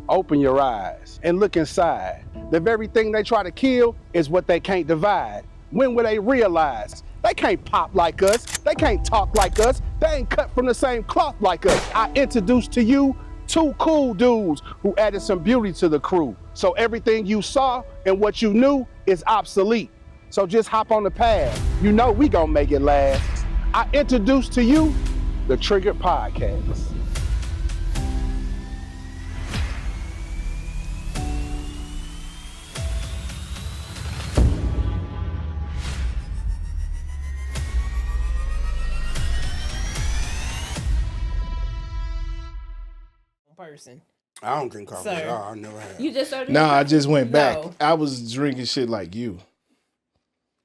Open your eyes and look inside. The very thing they try to kill is what they can't divide. When will they realize? They can't pop like us. They can't talk like us. They ain't cut from the same cloth like us. I introduced to you two cool dudes who added some beauty to the crew. So everything you saw and what you knew is obsolete. So just hop on the path. You know we gonna make it last. I introduced to you the Triggered Podcast. Person. I don't drink coffee at all. I never have. You just started? No, I just went back. No. I was drinking shit like you.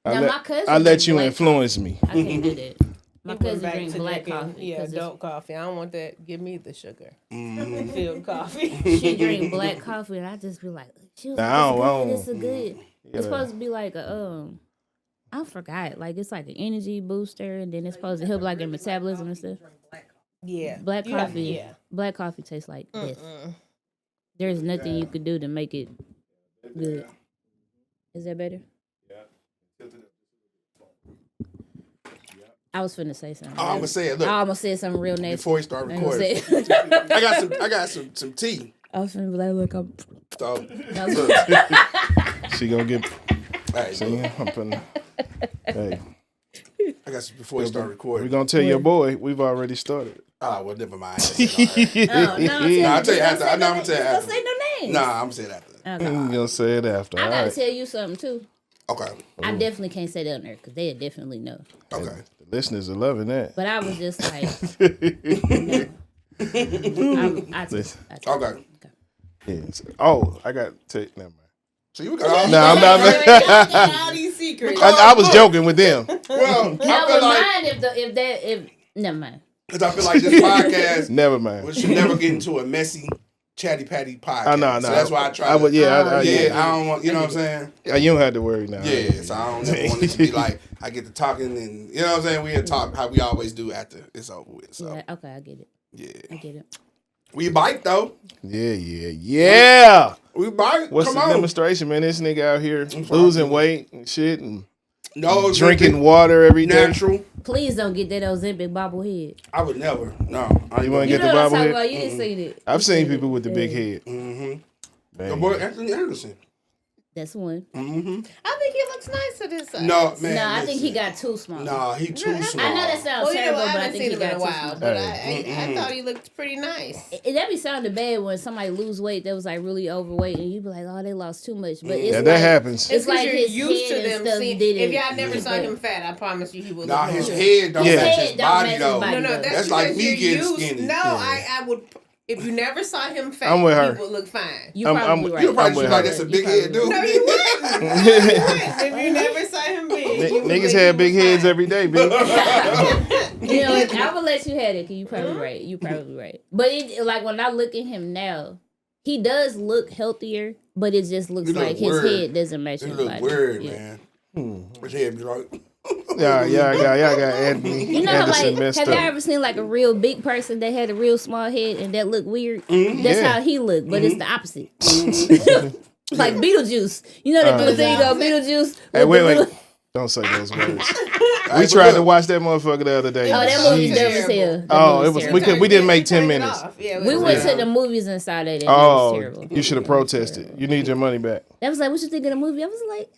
My cousin I let you black influence me. I can't do that. My cousin back drinks to black drinking, coffee. Yeah, adult coffee. I don't want that. Give me the sugar. Filled coffee. She drink black coffee, and I just be like, she was Nah, like, it's good. Yeah. It's supposed to be like a I forgot. Like it's like an energy booster, and then it's supposed to help like your metabolism and stuff. Yeah, Black coffee. Yeah, Black coffee tastes like this. There's nothing you could do to make it good. Is that better? I was finna say something. Oh, I'm gonna say it. Look, I almost said something real nasty. before you start I ain't gonna recording, say it. I got some tea. I was finna be like, look, I'm. So, No. She gonna get. hey, See, I'm putting. Hey, I got some before you start we're recording. gonna tell your boy we've already started. Oh, well, never mind. No, I'll tell you after. I'm gonna tell you Don't after. say no names. Nah, I'm gonna say it after. Okay. I'm gonna say it after. I All gotta right. tell you something too. Okay. I definitely can't say that on there because they definitely know. Okay. The listeners are loving that. But I was just like, no. Okay. Yes. Oh, I got to take. Never mind. So you got all. No, I'm not. all these secrets. I was joking with them. Well, Now I feel with like mine, if never mind. because I feel like this podcast Never mind. we should never get into a messy chatty patty podcast. Oh, no. So that's why I try. I would. Yeah. I don't want. You know what I'm saying? You don't have to worry now. Yeah. So I don't ever want it to be like I get to talking and you know what I'm saying. We talk how we always do after it's over with. So Yeah, okay, I get it. yeah, I get it. we bite though. Yeah. We bite. What's Come the on. demonstration, man? This nigga out here losing weight and shit and No drinking Ozempic, water every day. natural. Please don't get that Ozempic bobblehead. I would never. No. I You wanna You get know the what I'm talking bobblehead? about? You didn't see that. I've seen people with the big head. The Man. boy Anthony Anderson. That's one. I think he looks nice to this side. No man. No, I think he listen. got too small. No, he too small. I know that sounds Well, you know, terrible, I but I haven't think seen he him in got a too while, small. but I thought he looked pretty nice. That be sounding bad when somebody lose weight that was like really overweight and you be like, oh, they lost too much. But it's Yeah, like, that happens. It's like you're his used to head and them stuff seeing. did it. If y'all never saw him fat, I promise you he would. Nah, look his normal. head don't Yeah. match His his head don't body match his though. body. No, That's like because me you're getting used- skinny. No, Yeah. I would. If you never saw him fat, I'm with her. he would look fine. You I'm- probably I'm- right. You'll probably I'm be with like, her. that's a You big probably head dude. No, you wouldn't. If you never saw him big, you would Niggas think had he big was heads fine. every day, bitch. You know, I will let you have it because you probably right. You probably right. But it like when I look at him now, he does look healthier, but it just looks He look like his weird. head doesn't match It his look body. weird, Yeah. man. His head be like. Yeah, I got Anthony You know, how, Anderson like, messed have y'all up. ever seen like a real big person that had a real small head and that looked weird? That's Yeah. how he looked, but it's the opposite. Like Beetlejuice. You know that little thing called Beetlejuice? Hey, with the wait. little- Don't say those words. We tried to watch that motherfucker the other day. Oh, that movie's Jeez. dumb as hell. That Oh, movie's it was. terrible. We didn't make 10 Turned it minutes. off. Yeah, We went to the movies and saw that. And it was Oh, terrible. you should have protested. You need your money back. That was like, what you think of the movie? I was like,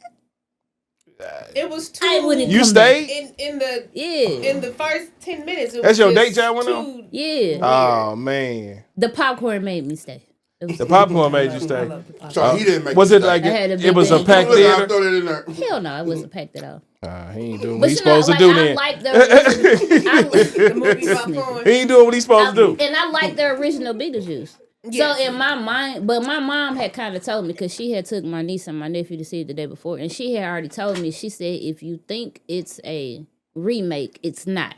It was too. I wouldn't. You come stayed? in the Yeah. in the first 10 minutes. It That's was your just date y'all went too- on? Yeah. Oh man, The popcorn made me stay. It was the popcorn made you stay. So he didn't make. Was it it like I had a it big was a thing. packed I'll theater? throw that in there. Hell no, it wasn't packed at all. He ain't doing what But he's you know, supposed like, to do I then. like the original, The movie popcorn. He ain't doing what he's supposed to do. and I like the original Beetlejuice. Yes. So in my mind, but my mom had kind of told me because she had took my niece and my nephew to see it the day before, and she had already told me. She said, if you think it's a remake, it's not.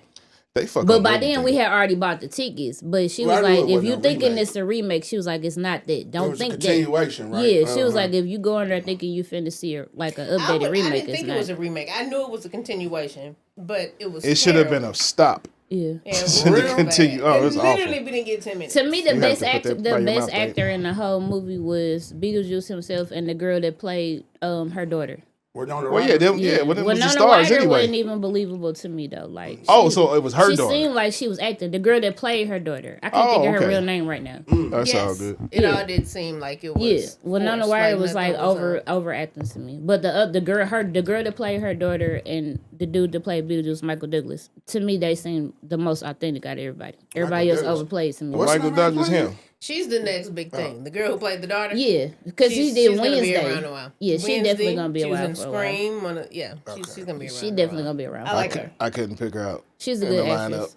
They fuck But up by everything. then we had already bought the tickets. But she Well, was I knew like, it if wasn't you a thinking remake. it's a remake, she was like, it's not that. It Don't was a think that. continuation, right? Yeah, she was Uh-huh. like, if you go in there thinking you finna see like an I updated remake, didn't it's think not. it was a remake. I knew it was a continuation, but it was. It should have been terrible. a stop. Yeah. Yeah, real Continue. bad. Oh, it's literally, awful. we didn't get 10 minutes. To me, the You best have to put actor, that by the your best mouth, babe. actor in the whole movie was Beetlejuice himself and the girl that played her daughter. We're on the Well, right. yeah, them was the Winona stars Ryder anyway. wasn't even believable to me though. Like, Oh, so it was her she daughter. seemed like she was acting. The girl that played her daughter. I can't Oh, think of her okay. real name right now. That's all good. It Yeah. all did seem like it was. Yeah, Winona forced, Ryder was nothing like was, overacting to me. But the girl that played her daughter and the dude that played Beetlejuice, Michael Douglas, to me they seemed the most authentic out of everybody. Everybody else Douglas. overplayed to me. What's Michael her name Douglas, playing? him. She's the next big thing. The girl who played the daughter. Yeah, because she did she's gonna be Wednesday. around a while. Yeah, she definitely gonna be she was around in for a while. Scream. She's gonna be around. She definitely gonna be around. I for like a while. her. I couldn't pick her out. She's a in good the actress.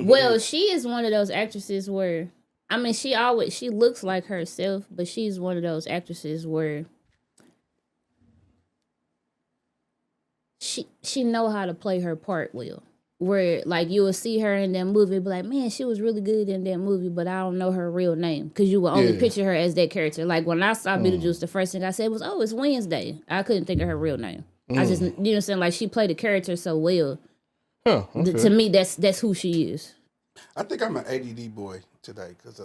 Well, she is one of those actresses where, I mean, she looks like herself, but she's one of those actresses where she know how to play her part well. Where like you will see her in that movie, be like, man, she was really good in that movie, but I don't know her real name because you will only picture her as that character. Like when I saw Beetlejuice, the first thing I said was, "Oh, it's Wednesday." I couldn't think of her real name. I just, you know what I'm saying? Like she played the character so well. Huh, okay. To me, that's who she is. I think I'm an ADD boy today because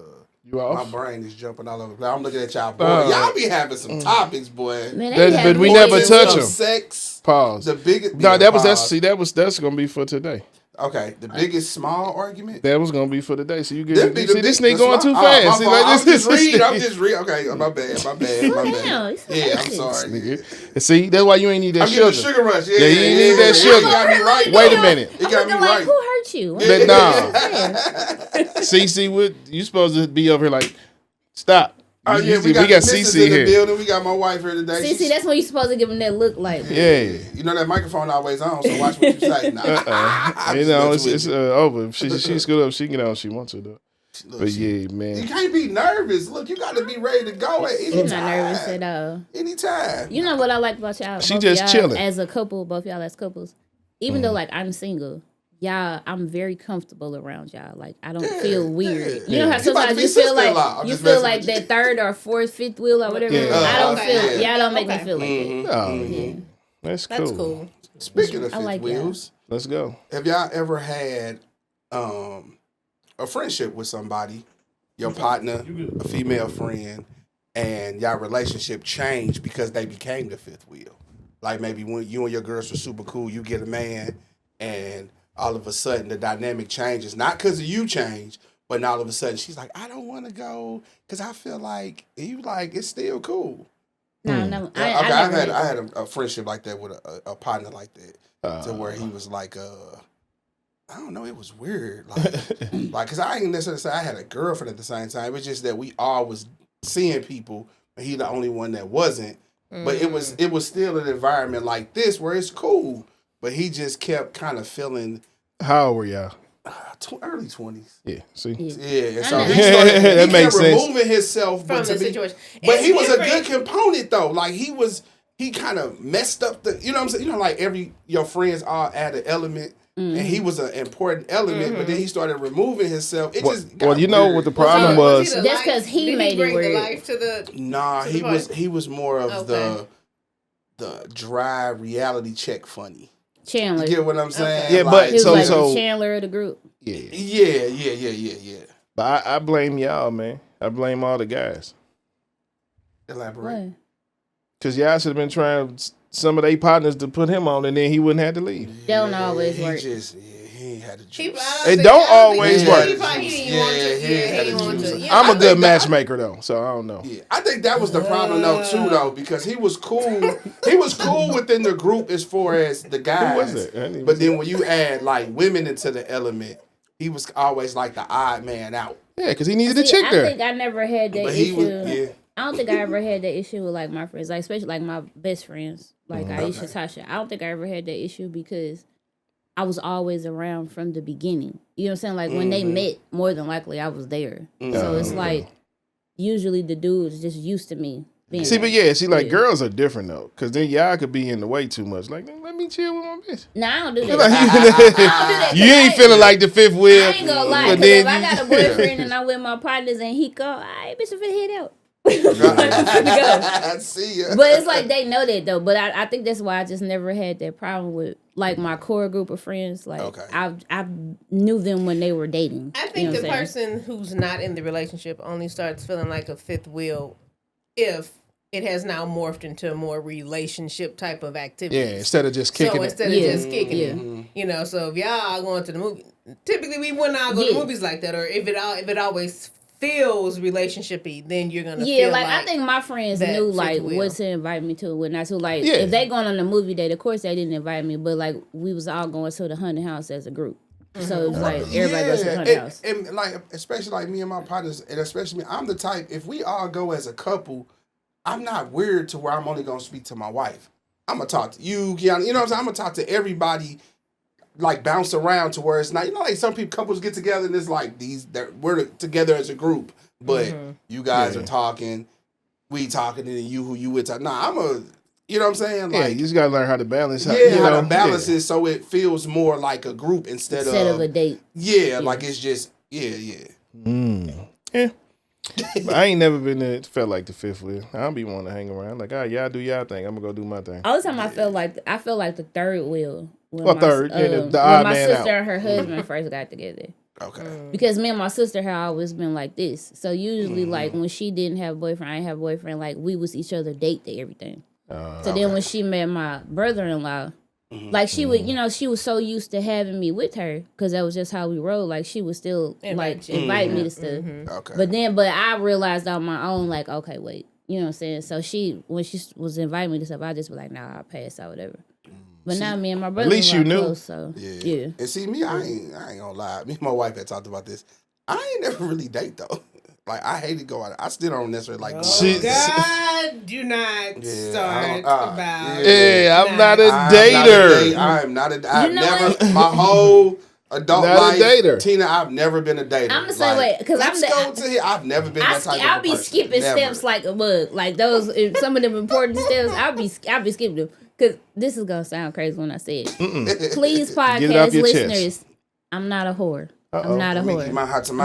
You off? my brain is jumping all over the place. I'm looking at y'all, boy. Y'all be having some topics, boy. Man, That- they but we have never more touch than- them. Sex. Pause. The biggest. No, pause. that's gonna be for today. Okay, the biggest small argument. That was gonna be for today. So you Them get be see the this big- nigga the going too small- fast. my See, fault. like I'm this just reading. Okay, my bad. down. It's Yeah, I'm fine. sorry. nigga. See, that's why you ain't need that I'm getting sugar. the sugar rush. Yeah, Yeah, you ain't need that It sugar. got me right. Wait a though. minute. It got me Looking like, right. who hurt you? But nah. See, what you supposed to be over here like, stop. Oh You- yeah, we got CC in the here. building. We got my wife here today. See, She's- that's when you supposed to give them that look like. Yeah. You know that microphone always on, so watch what you say. Nah, I'm You just know, messing it's with you. over. She screwed up. She can get on if she wants to though. Look, But she- yeah, man. You can't be nervous. Look, you got to be ready to go at any She's time. not nervous at all. Anytime. You know what I like about y'all? She both just y'all chilling. as a couple. Both y'all as couples. Even though like I'm single, y'all, I'm very comfortable around y'all. Like I don't feel weird. yeah. You know how You about to sometimes be you feel sister-in-law. like I'm you just feel messing like with you. that third or fourth, fifth wheel or whatever. Yeah. I don't Okay. feel. Yeah. Y'all don't make me Okay. feel like that. Oh, that's cool. That's cool. Speaking of I fifth like wheels, Let's go. have y'all ever had a friendship with somebody, your partner, a female friend, and y'all relationship changed because they became the fifth wheel? Like maybe when you and your girls were super cool, you get a man, and all of a sudden the dynamic changes. Not because you changed, but now all of a sudden she's like, I don't want to go because I feel like, and you like, it's still cool. No, Okay, I never had I had a friendship like that with a partner like that, to where he was like, I don't know, it was weird, like, cause I ain't necessarily say I had a girlfriend at the same time. It was just that we all was seeing people, and he the only one that wasn't. But it was still an environment like this where it's cool, but he just kept kind of feeling How old were y'all? early 20s. Yeah. See. Yeah, and so I he know. started That he makes kept sense. removing himself From but to the be- situation. But It's he was a different. good component though. Like he kind of messed up the, you know what I'm saying? You know, like your friends all add an element, and he was an important element. But then he started removing himself. It just got Well, you know weird. what the problem Was he was? the That's 'cause he did made it bring the weird. life to the. Nah, to he the was party? more of Okay. the dry reality check funny. Chandler. You get what I'm saying? Yeah, but Like, He was So- like so- the Chandler of the group. Yeah. yeah. But I blame y'all, man. I blame all the guys. Elaborate. What? Cause y'all should have been trying some of their partners to put him on, and then he wouldn't have to leave. They don't always he work. just he ain't had the juice. It don't always think- work. Yeah, He probably didn't want to. he Yeah, he had didn't the want juice. to. Yeah, I'm I a good think that- matchmaker though, so I don't know. Yeah, I think that was the problem though too though, because he was cool. He was cool within the group as far as the guys. Who was it? I didn't even But see. then when you add like women into the element, he was always like the odd man out. Yeah, because he needed a See, chick I there. think I never had that But he issue. was yeah. I don't think I ever had that issue with like my friends, like especially like my best friends, like Aisha, Okay. Tasha. I don't think I ever had that issue because I was always around from the beginning. You know what I'm saying? Like when they met, more than likely I was there. So it's like usually the dudes just used to me being See, there. but yeah, see, like Yeah. girls are different though, because then y'all could be in the way too much. Like, let me chill with my bitch. No, I don't do Like, that. I don't do that. 'cause you ain't I- feeling like the fifth wheel. I ain't gonna lie, but because if then I you- got a boyfriend and I'm with my partners and he go, "Alright, bitch, I'm finna head out." I see ya. But it's like they know that though. But I think that's why I just never had that problem with like my core group of friends. Like I knew them when they were dating. I think the person who's not in the relationship only starts feeling like a fifth wheel if it has now morphed into a more relationship type of activity. Yeah, instead of just kicking it. You know, so if y'all are going to the movie, typically we would not go to movies like that, or if it always feels relationshipy, then you're gonna feel like I think my friends knew like what to invite me to and what not to. Like if they going on a movie date, of course they didn't invite me, but like we was all going to the haunted house as a group. So it was like everybody goes to the haunted house. And like especially like me and my partners, and especially me, I'm the type, if we all go as a couple, I'm not weird to where I'm only gonna speak to my wife. I'm gonna talk to you, Kiana. You know what I'm saying? I'm gonna talk to everybody, like bounce around to where it's not. You know, like some people couples get together and it's like we're together as a group, but you guys are talking, we talking, and then you who you with talk. Nah, you know what I'm saying? Like, you just gotta learn how to balance. How to balance it so it feels more like a group instead of a date. Yeah, like it's just Yeah. But I ain't never been there. Felt like the fifth wheel. I don't be wanting to hang around. Like, y'all do y'all thing. I'm gonna go do my thing. All the time I felt like the third wheel. When third? The odd my man sister out. and her husband first got together. Okay. Because me and my sister had always been like this. So usually, like when she didn't have a boyfriend, I didn't have a boyfriend. Like we was each other date to everything. So then when she met my brother-in-law, like she would, she was so used to having me with her because that was just how we rolled. Like she would still like invite me to stuff. Okay. But I realized on my own, like, okay, wait, you know what I'm saying? So when she was inviting me to stuff, I just be like, nah, I'll pass or whatever. But now me and my brother, at least you knew. Close, so yeah. And see, me, I ain't gonna lie. Me and my wife had talked about this. I ain't never really date though. Like I hate to go out. I still don't necessarily like. God, do not start about. I'm not a dater. I'm not a. I've never my whole adult not life, a dater. Tina. I've never been a dater. I'm the same way because I've never been that type of I'll be person. skipping steps like a bug. Like those, some of them important steps. I'll be skipping them because this is gonna sound crazy when I say it. Please, podcast listeners, I'm not a whore. I'm not a whore. I'm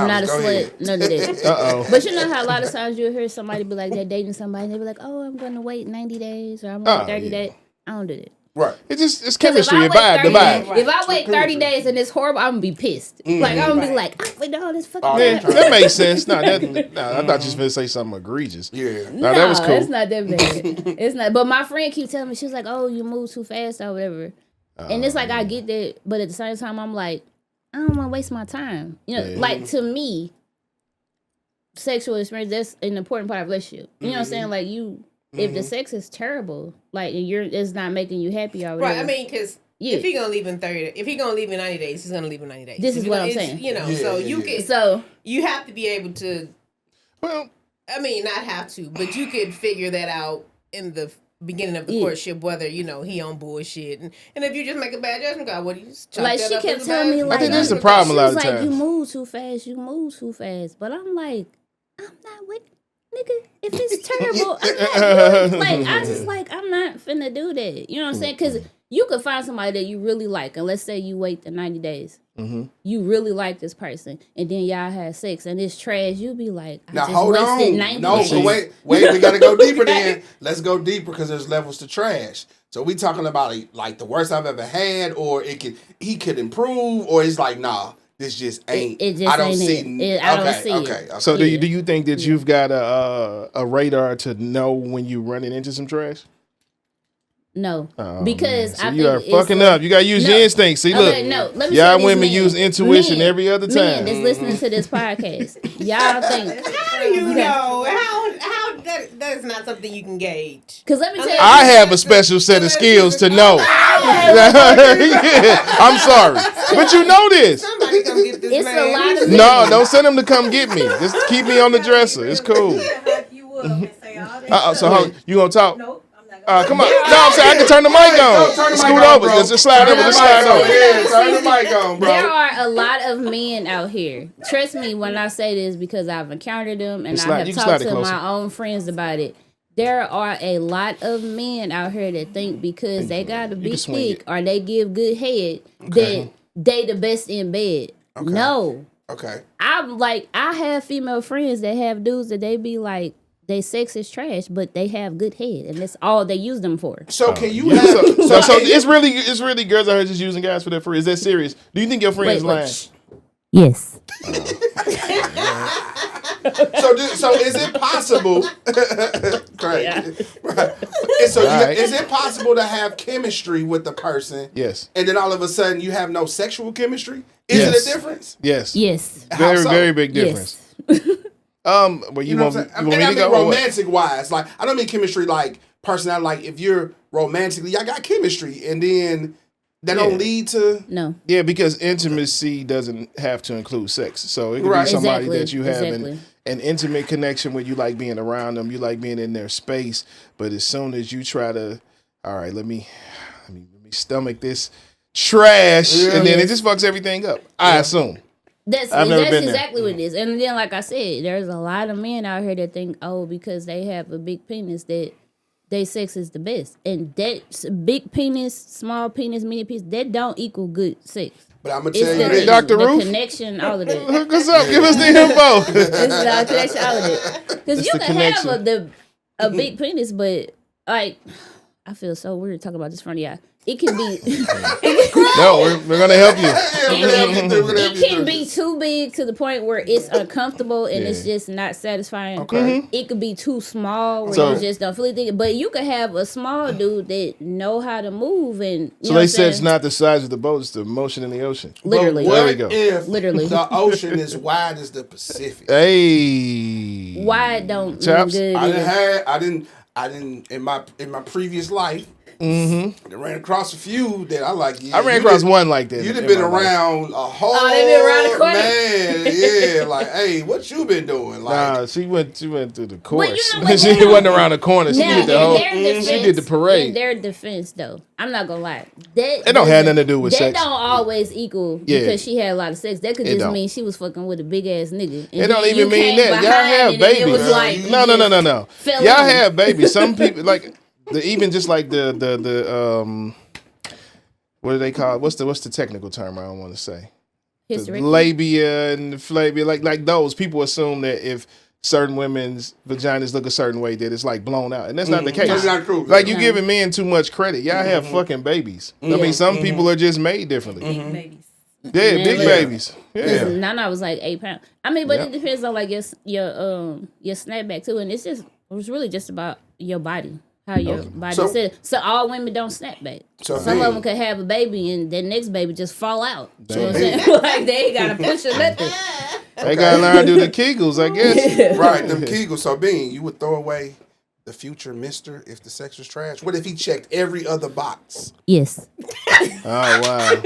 not a slut. None of that. But you know how a lot of times you'll hear somebody be like, they're dating somebody, and they be like, oh, I'm going to wait 90 days, or I'm going to wait 30 days. I don't do that. Right. It's chemistry. The vibe. If I wait 30 days and it's horrible, I'm going to be pissed. Like, I'm going to be like, I waited all this fucking time. That makes sense. I thought you was going to say something egregious. Yeah. No, that was cool. It's not that bad. It's not. But my friend keeps telling me, she was like, oh, you move too fast or whatever. And it's like, I get that. But at the same time, I'm like, I don't want to waste my time. You know, like to me, sexual experience, that's an important part of a relationship. You know what I'm saying? Like if the sex is terrible, like it's not making you happy or whatever. Right, I mean, because if he gonna leave in 30, if he gonna leave in 90 days, he's gonna leave in 90 days. This is what I'm saying. You know, so you can, you have to be able to, not have to, but you could figure that out in the beginning of the courtship, whether he on bullshit, and if you just make a bad judgment call, what do you just chalk that she up kept telling me, like, I think that's the problem a lot of times. Like, you move too fast, but I'm like, I'm not with nigga. If it's terrible, I'm not like I just like I'm not finna do that. You know what I'm saying? Because you could find somebody that you really like, and let's say you wait the 90 days. You really like this person, and then y'all have sex, and it's trash. You'll be like, I now just hold wasted on. 90 No, days. so wait, we gotta go deeper then. Let's go deeper because there's levels to trash. So we talking about like the worst I've ever had, or he could improve, or it's like, nah, this just ain't. It just I don't ain't see. it. I don't see it. Okay. So do you think that you've got a radar to know when you running into some trash? No, because so I you think are fucking up. You gotta use your instincts. See, look, let me y'all say women this, use intuition every other time. Men that's listening to this podcast, y'all think? How do you know? How that is not something you can gauge. Because let me tell you, I have a special set of skills to know. I'm sorry, but you know this. Somebody come get this it's man. a lot of No, don't send him to come get me. Just keep me on the dresser. It's cool. So you gonna talk? Nope. I'm Come on. No, I'm saying I can turn the mic on. Scoot over. Just slide over. Just slide over. Yeah, turn the mic on, bro. There are a lot of men out here. Trust me when I say this because I've encountered them and I have talked to my own friends about it. There are a lot of men out here that think because they got a big dick or they give good head that they the best in bed. No. Okay. I have female friends that have dudes that they be like, they sex is trash, but they have good head, and that's all they use them for. So can you Yeah, have? so it's really girls out here just using guys for that free. Is that serious? Do you think your friend is lying? Yes. So is it possible? Correct. Yeah. Right. And so Right. is it possible to have chemistry with the person? Yes. And then all of a sudden you have no sexual chemistry? Is Yes. it a difference? Yes. Yes. How so? Very big difference. Yes. Well, you know want what I'm saying? you want me I to mean go? or what? romantic wise. Like I don't mean chemistry like personality. Like if you're romantically, y'all got chemistry, and then that don't lead to No. Yeah, because intimacy doesn't have to include sex. So it could Right. be somebody Exactly. that you have Exactly. an intimate connection with. You like being around them. You like being in their space. But as soon as you try to, all right, let me stomach this trash, and then it just fucks everything up. I assume. I've never been there. exactly what it is. And then, like I said, there's a lot of men out here that think, oh, because they have a big penis, that they sex is the best. And that's big penis, small penis, mini penis, that don't equal good sex. But I'm gonna It's tell you the, this. Dr. the Ruth? connection, all of that. Hook us up. Give us the info. It's the connection, all of that. Because It's you the can connection. have a big penis, but like, I feel so weird talking about this in front of y'all. It can be. No, we're gonna help you. It can be too big to the point where it's uncomfortable and it's just not satisfying. Okay. It could be too small where So- you just don't feel anything. But you could have a small dude that know how to move and you So know they what said I'm it's saying? not the size of the boat; it's the motion in the ocean. Literally. But There we what go. if Literally. the ocean is wide as the Pacific? Hey, Why don't mean Chaps? good I either. didn't in my previous life. I ran across a few that I like. Yeah, I ran across one like that. You'd have in been my life. around a whole. Oh, they been around the corner? Man, yeah, like, hey, what you been doing? Like, Nah, she went through the course. know what? She wasn't around the corner. She Now, did the whole. in their defense, She did the parade. In their defense, though, I'm not gonna lie. That It don't have nothing to do with that sex. don't always equal Yeah. because she had a lot of sex. That could It just don't. mean she was fucking with a big ass nigga. And It don't then even you mean came that. Y'all behind have it and it babies. was like, you No. just fell Y'all in. have babies. Some people like even just like the what do they call it? What's the technical term? I don't want to say. The Hysterectomy. labia and the flavia, like those people assume that if certain women's vaginas look a certain way, that it's like blown out, and that's not the case. That's not true. Like you giving men too much credit. Y'all have fucking babies. I mean, some people are just made differently. Babies. Yeah, Man, big look. babies. Yeah. Listen, Nana was like 8 pounds. I mean, but Yep. it depends on like your snapback too, and it's really just about your body. How your body So- said. So all women don't snap back. So Some hey. of them could have a baby and their next baby just fall out. You know what I'm saying? Like they ain't gotta push or nothing. They gotta learn how to do the Kegels, I guess. right, them Kegels. So, Bean, you would throw away the future mister if the sex was trash? What if he checked every other box? Yes. Oh wow.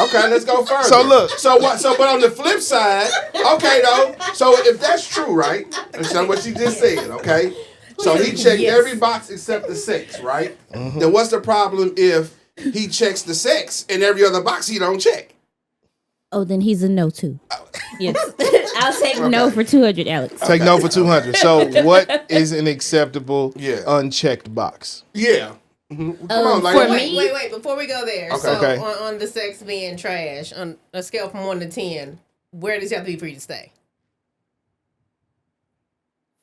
Okay, let's go further. So look. So what? So, but on the flip side, okay, though. So if that's true, right? That's not what you just said, okay? So he checked Yes. every box except the sex, right? Then what's the problem if he checks the sex and every other box he don't check? Oh, then he's a no too. Yes. I'll take no for 200, Alex. Take no for 200. So what is an acceptable unchecked box? Yeah. Come on, like, for Wait, me- wait. Before we go there, Okay. so Okay. On the sex being trash, on a scale from 1 to 10, where does it have to be for you to stay?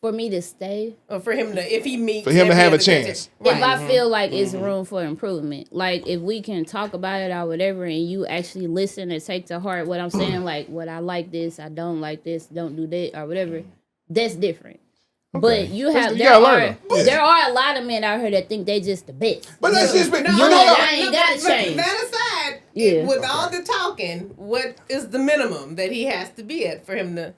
For me to stay, Or for him to, if he meets, For him to every have a other chance. criteria. if I feel like it's room for improvement, like if we can talk about it or whatever, and you actually listen and take to heart what I'm saying, like what I like this, I don't like this, don't do that or whatever, that's different. But you have You gotta learn there are a lot of men out here that think they just the best. But let's just be. No, No, no, no, I ain't gotta but change. That aside, Yeah. with all the talking, what is the minimum that he has to be at for him to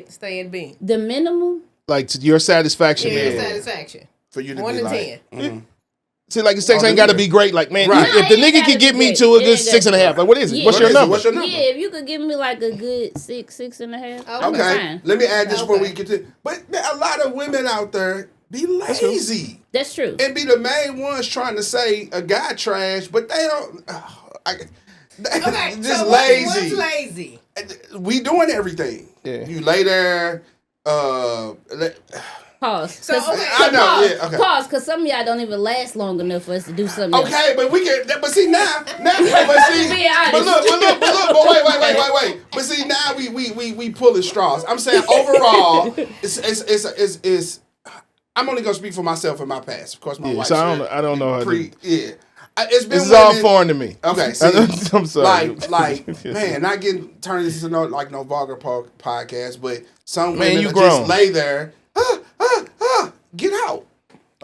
stay in being? The minimum. Like to your satisfaction. Yeah, man. your satisfaction. For you to 1 be to like, 10. See, like the sex Oh, ain't got to be great. Like, man, Right. if the No, it ain't nigga gotta can get be me great. to a It good ain't 6.5, like, what is it? Yeah. What's your number? What's your number? Yeah, if you could give me like a good 6.5. Okay. Okay, Fine. let me add this before we Okay. get to. But there are a lot of women out there be lazy That's true. and be the main ones trying to say a guy trash, but they don't. Okay, just so lazy. what's lazy? We doing everything. Yeah. You lay there. Pause. So, okay. I know, Pause. yeah, okay. Pause, because some of y'all don't even last long enough for us to do something else. Okay, but we can. But see now, but see, Be honest. but look, but wait, wait. But see, now we pulling straws. I'm saying overall, it's I'm only gonna speak for myself and my past. Of course, my wife. So I don't know how Yeah. It's been this is all foreign to me. Okay, see, I'm sorry. Like, man, not getting turned into no vulgar podcast, but some Man, women you just grown. lay there, get out.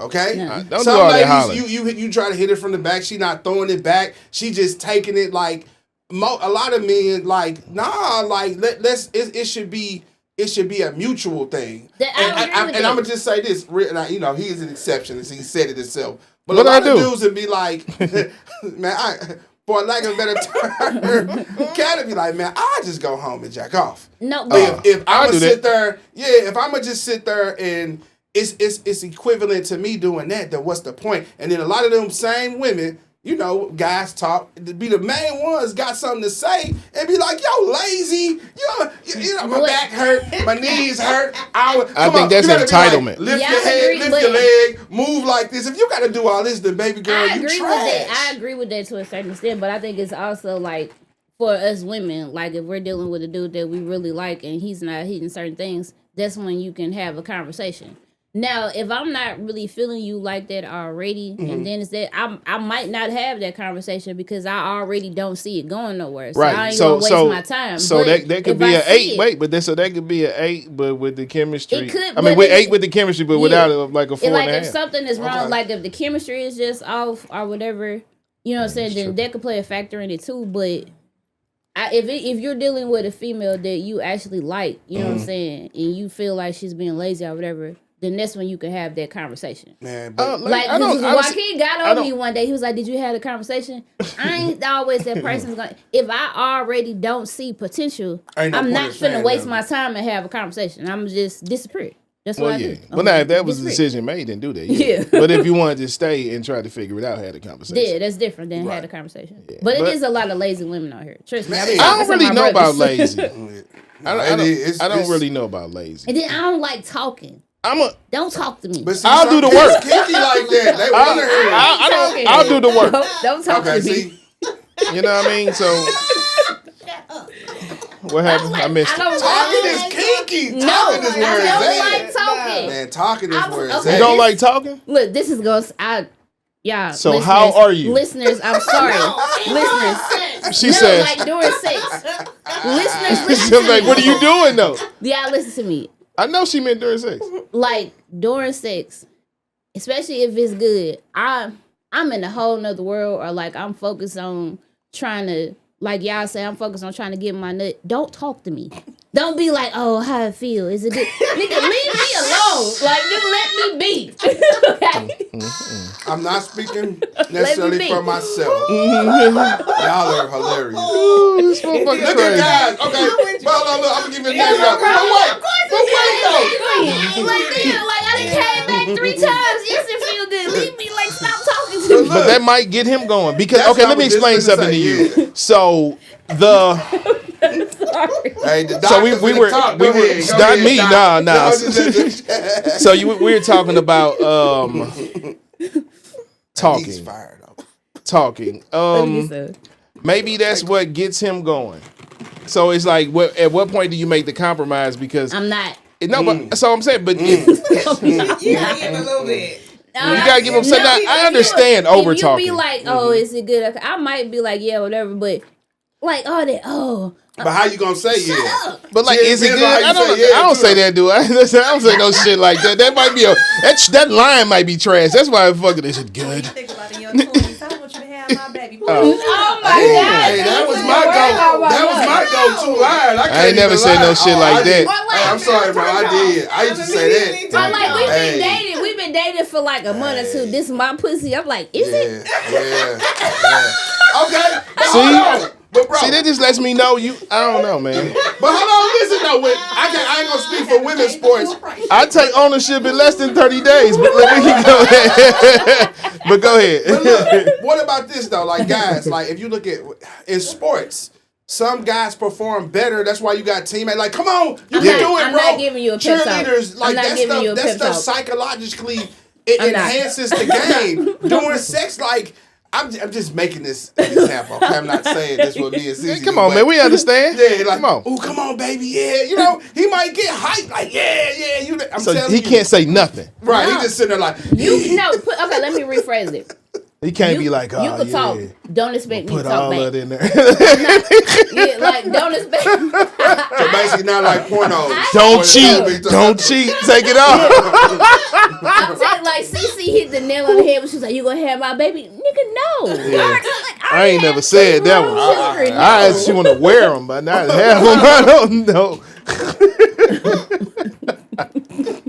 Okay, Yeah. Don't some do all that ladies hollering. you try to hit it from the back, she not throwing it back, she just taking it like a lot of men like like it should be. It should be a mutual thing. And I'm gonna just say this, you know, he is an exception, as he said it himself. But a lot of dudes would be like, man, for lack of a better term, gotta be like, man, I just go home and jack off. No, if I'm gonna sit that. if I'm gonna just sit there and it's equivalent to me doing that, then what's the point? And then a lot of them same women, you know, guys talk, be the main ones got something to say and be like, yo, lazy, you know, my back hurt, my knees hurt. I think that's entitlement. Like, lift your head, lift your leg, move like this. If you got to do all this, then baby girl, you trash. I agree with that to a certain extent, but I think it's also like for us women, like if we're dealing with a dude that we really like and he's not hitting certain things, that's when you can have a conversation. Now, if I'm not really feeling you like that already, and then it's that I might not have that conversation because I already don't see it going nowhere. So I ain't gonna waste my time. So but that could be an 8. So that could be an 8, but with the chemistry. It could. I mean, with 8 with the chemistry, but without like a 4.5. Like if something is wrong, like if the chemistry is just off or whatever, you know what I'm saying, then that could play a factor in it too. But if you're dealing with a female that you actually like, you know what I'm saying, and you feel like she's being lazy or whatever, then that's when you can have that conversation. Man, but like Joaquin got on me one day. He was like, "Did you have a conversation?" I ain't always that person's going. If I already don't see potential, I'm not finna waste my time and have a conversation. I'm just disappear. That's what I do. Well, now if that was a decision made, then do that. Yeah. But if you wanted to stay and try to figure it out, had a conversation. Yeah, that's different than had a conversation. Yeah. But it is a lot of lazy women out here. Trust me. I don't really know about lazy. I don't really know about lazy. And then I don't like talking. Don't talk to me. But see, I'll do the work. Kinky like that. They want to hear. I'll do the work. Don't talk to me. You know what I mean? So what happened? I missed it. Talking is kinky. Talking is where it's at. I don't like talking. Man, talking is where it's at. You don't like talking? Look, this is going. Yeah. So how are you? Listeners, I'm sorry. Listeners. She said. Like during sex. Listeners, listen to me. Like, what are you doing though? Yeah, listen to me. I know she meant during sex. Like during sex, especially if it's good, I'm in a whole nother world, or like I'm focused on trying to, like y'all say, I'm focused on trying to get my nut. Don't talk to me. Don't be like, oh, how I feel. Is it good? Nigga, leave me alone. Like, just let me be. Okay? I'm not speaking necessarily for myself. Y'all are hilarious. This Look at guys. Okay. Well, look, I'm going to give you a name. But wait, though. Like, I done came back 3 times. Yes, it feel good. Leave me, like, stop talking to me. But that might get him going. Because, okay, let me explain something to you. Yeah. So, Hey, so we were not me. Nah. So we were talking about talking. He's fired up. Talking. Maybe that's what gets him going. So it's like, at what point do you make the compromise? Because I'm not. No, but so I'm saying, but You gotta give him a little bit. You gotta give him something. I understand over talking. You be like, oh, is it good? I might be like, yeah, whatever, but like, But how you gonna say yeah? But like, is it good? I don't say that, do I? I don't say no shit like that. That might be that line might be trash. That's why I'm fucking this shit good. Think about it, your 20s. I want you to have my baby. Oh my God! Hey, that was my go. That was my go-to line. I ain't never said no shit like that. Hey, I'm sorry, bro. I did. I used to say that. But like we've been dating for like a month or 2. This is my pussy. I'm like, is it? Yeah. Okay. See? But bro, see, that just lets me know you. I don't know, man. But hold on, listen though. I ain't gonna speak for women's sports. I take ownership in less than 30 days. But let me go ahead. But go ahead. But look, what about this though? Like guys, like if you look at in sports, some guys perform better. That's why you got teammates. Like, come on, you can do it, bro. I'm not giving you a pep talk. Cheerleaders, like that stuff psychologically it enhances the game. During sex, like. I'm just making this an example. Okay? I'm not saying this will be a season. Come on, man. We understand. Yeah, like, come on. Oh, come on, baby. Yeah, you know, he might get hyped. Like, yeah. I'm So telling he you. can't say nothing. Right, No. he just sitting there like, Okay, let me rephrase it. He can't be like, oh, you could talk. Don't expect me to Put talk all back. of it in there. Yeah, like don't expect. so basically not like porno. Don't cheat. Don't cheat. Take it off. I'm saying like CC hit the nail on the head when she was like, "You gonna have my baby, nigga?" No. Yeah. I I ain't never said that one. Children, no. I asked you want to wear them, but not have them. I don't know.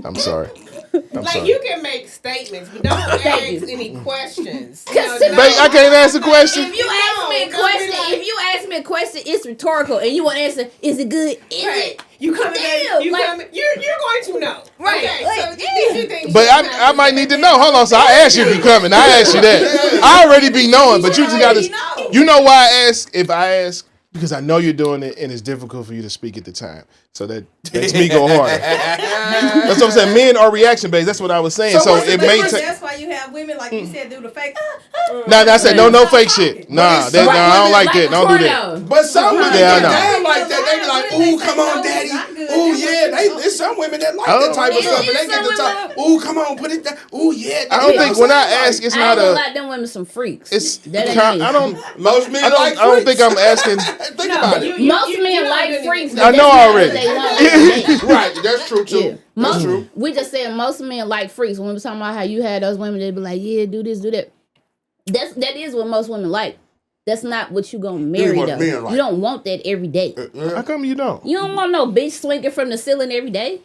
I'm sorry. You can make statements, but don't ask any questions. I can't ask a question. If you ask me a question, it's rhetorical, and you want to answer, "Is it good?" Is it? You coming? Damn, You're going to know, Right? Okay, Like, so these are things. But I might need to know. Hold on. So I asked you if you coming. I asked you that. I already be knowing, but you just got to. You know why I ask? If I ask, because I know you're doing it, and it's difficult for you to speak at the time. So that makes me go harder. That's what I'm saying. Men are reaction based. That's what I was saying. So it may take. That's why you have women like you said do the fake. Nah, I said no fake shit. Nah, I don't like that. Don't do that. But some women Yeah, I get know. down like that. They be like, "Ooh, come on, daddy. Ooh, yeah." There's some women that like that type of stuff, and they get to talk. Ooh, come on, put it down. Ooh, yeah. I don't think when I ask, it's not a. Like them women some freaks. It's. That ain't me. I don't. Most men I like don't think I'm asking. Think about it. Most men like freaks. I know already. Right, that's true too. Yeah. That's true. We just said most men like freaks. When we were talking about how you had those women that be like, yeah, do this, do that. That is what most women like. That's not what you gonna marry what though. men like. You don't want that every day. How come you don't? You don't want no bitch swinging from the ceiling every day.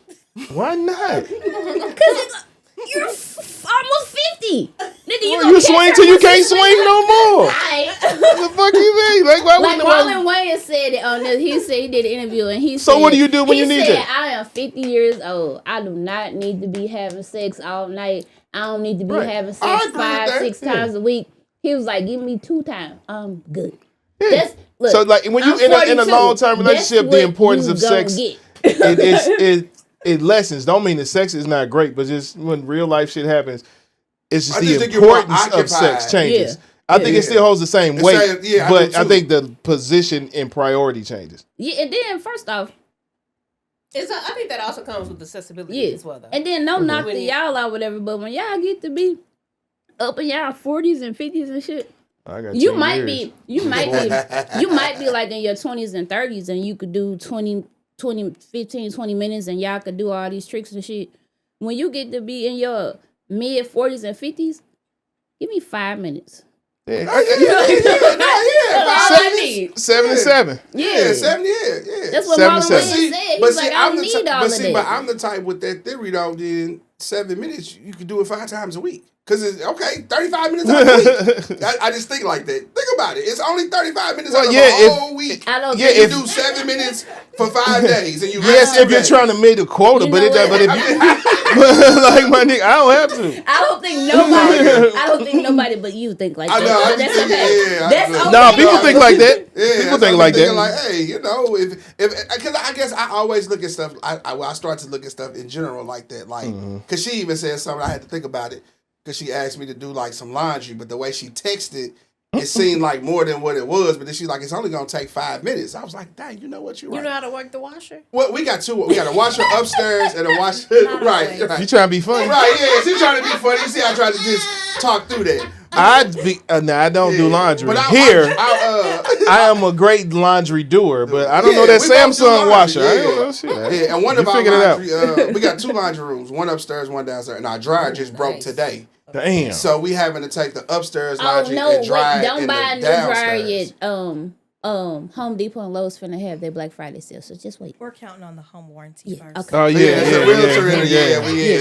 Why not? Cause you're almost 50. Nigga, You swing till you can't swing no more. Right. What the fuck you mean? Like why Like wouldn't Marlon Wayans said it on this. He said he did an interview and he said. So what do you do when you need said, it? I am 50 years old. I do not need to be having sex all night. I don't need to be Right. having I sex agree with 5-6 that. times a week. He was like, give me 2 times. I'm good. Yeah. That's look, So like when you I'm in a 42. long term relationship, That's the importance what of you sex gonna it lessens. Don't mean the sex is not great, but just when real life shit happens, it's just I the just think you're more importance of sex occupied. changes. Yeah. I think it still holds the same weight, same- yeah, I but do I too. think the position and priority changes. Yeah, and then first off, I think that also comes with accessibility yeah. as well, though. And then no knock When to you- y'all or whatever, but when y'all get to be up in y'all 40s and 50s and shit, I got you 10 might years. be like in your 20s and 30s and you could do 15, 20 minutes and y'all could do all these tricks and shit. When you get to be in your mid 40s and 50s, give me 5 minutes. Yeah. Yeah. 7 and 7. Yeah, 70, yeah. That's what 7 Marlon to Wayans 7. said. He was like, I don't need all of that. But I'm the type with that theory though. In 7 minutes, you could do it 5 times a week. Cause it's okay, 35 minutes out of the week. I just think like that. Think about it. It's only 35 minutes out of a whole week. I don't Yeah, think You do 7 minutes for 5 days, and you Yes, rest if you're 2 trying to meet a quota, You but know it does. But what? if you like my nigga, I don't have to. I don't think nobody but you think like I that. know. I But just that's think, okay. yeah. That's okay. No, people think like that. Yeah, People that's think what like I'm thinking, that. Like, hey, you know, if because I guess I always look at stuff. I start to look at stuff in general like that, like because she even said something. I had to think about it because she asked me to do like some laundry, but the way she texted, it seemed like more than what it was. But then she's like, it's only gonna take 5 minutes. I was like, dang, you know what? You're right. You know how to work the washer? Well, we got 2. We got a washer upstairs and a washer. right. You trying to be funny? Right, yeah, she's trying to be funny. You see, I tried to just talk through that. I don't do laundry But here. I am a great laundry doer, but I don't know that we both do Samsung washer. laundry, I don't know shit. Yeah, and one You of our figured it out. laundry, we got 2 laundry rooms, one upstairs, one downstairs, and our dryer just broke today. Damn. So we having to take the upstairs Oh laundry no! and Wait, dry it don't in buy a the new dryer downstairs. yet. Home Depot and Lowe's finna have their Black Friday sale, so just wait. We're counting on the home warranty Yeah, first. okay. Oh Yeah, yeah, it's a realtor in it.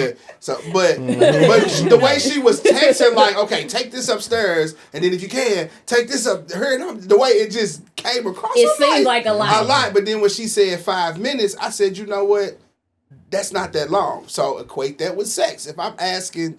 Yeah. So, but the way she was texting, like, okay, take this upstairs, and then if you can, take this up here. And the way it just came across, It I'm seemed like a lot. A lot. But then when she said 5 minutes, I said, you know what? That's not that long. So equate that with sex. If I'm asking,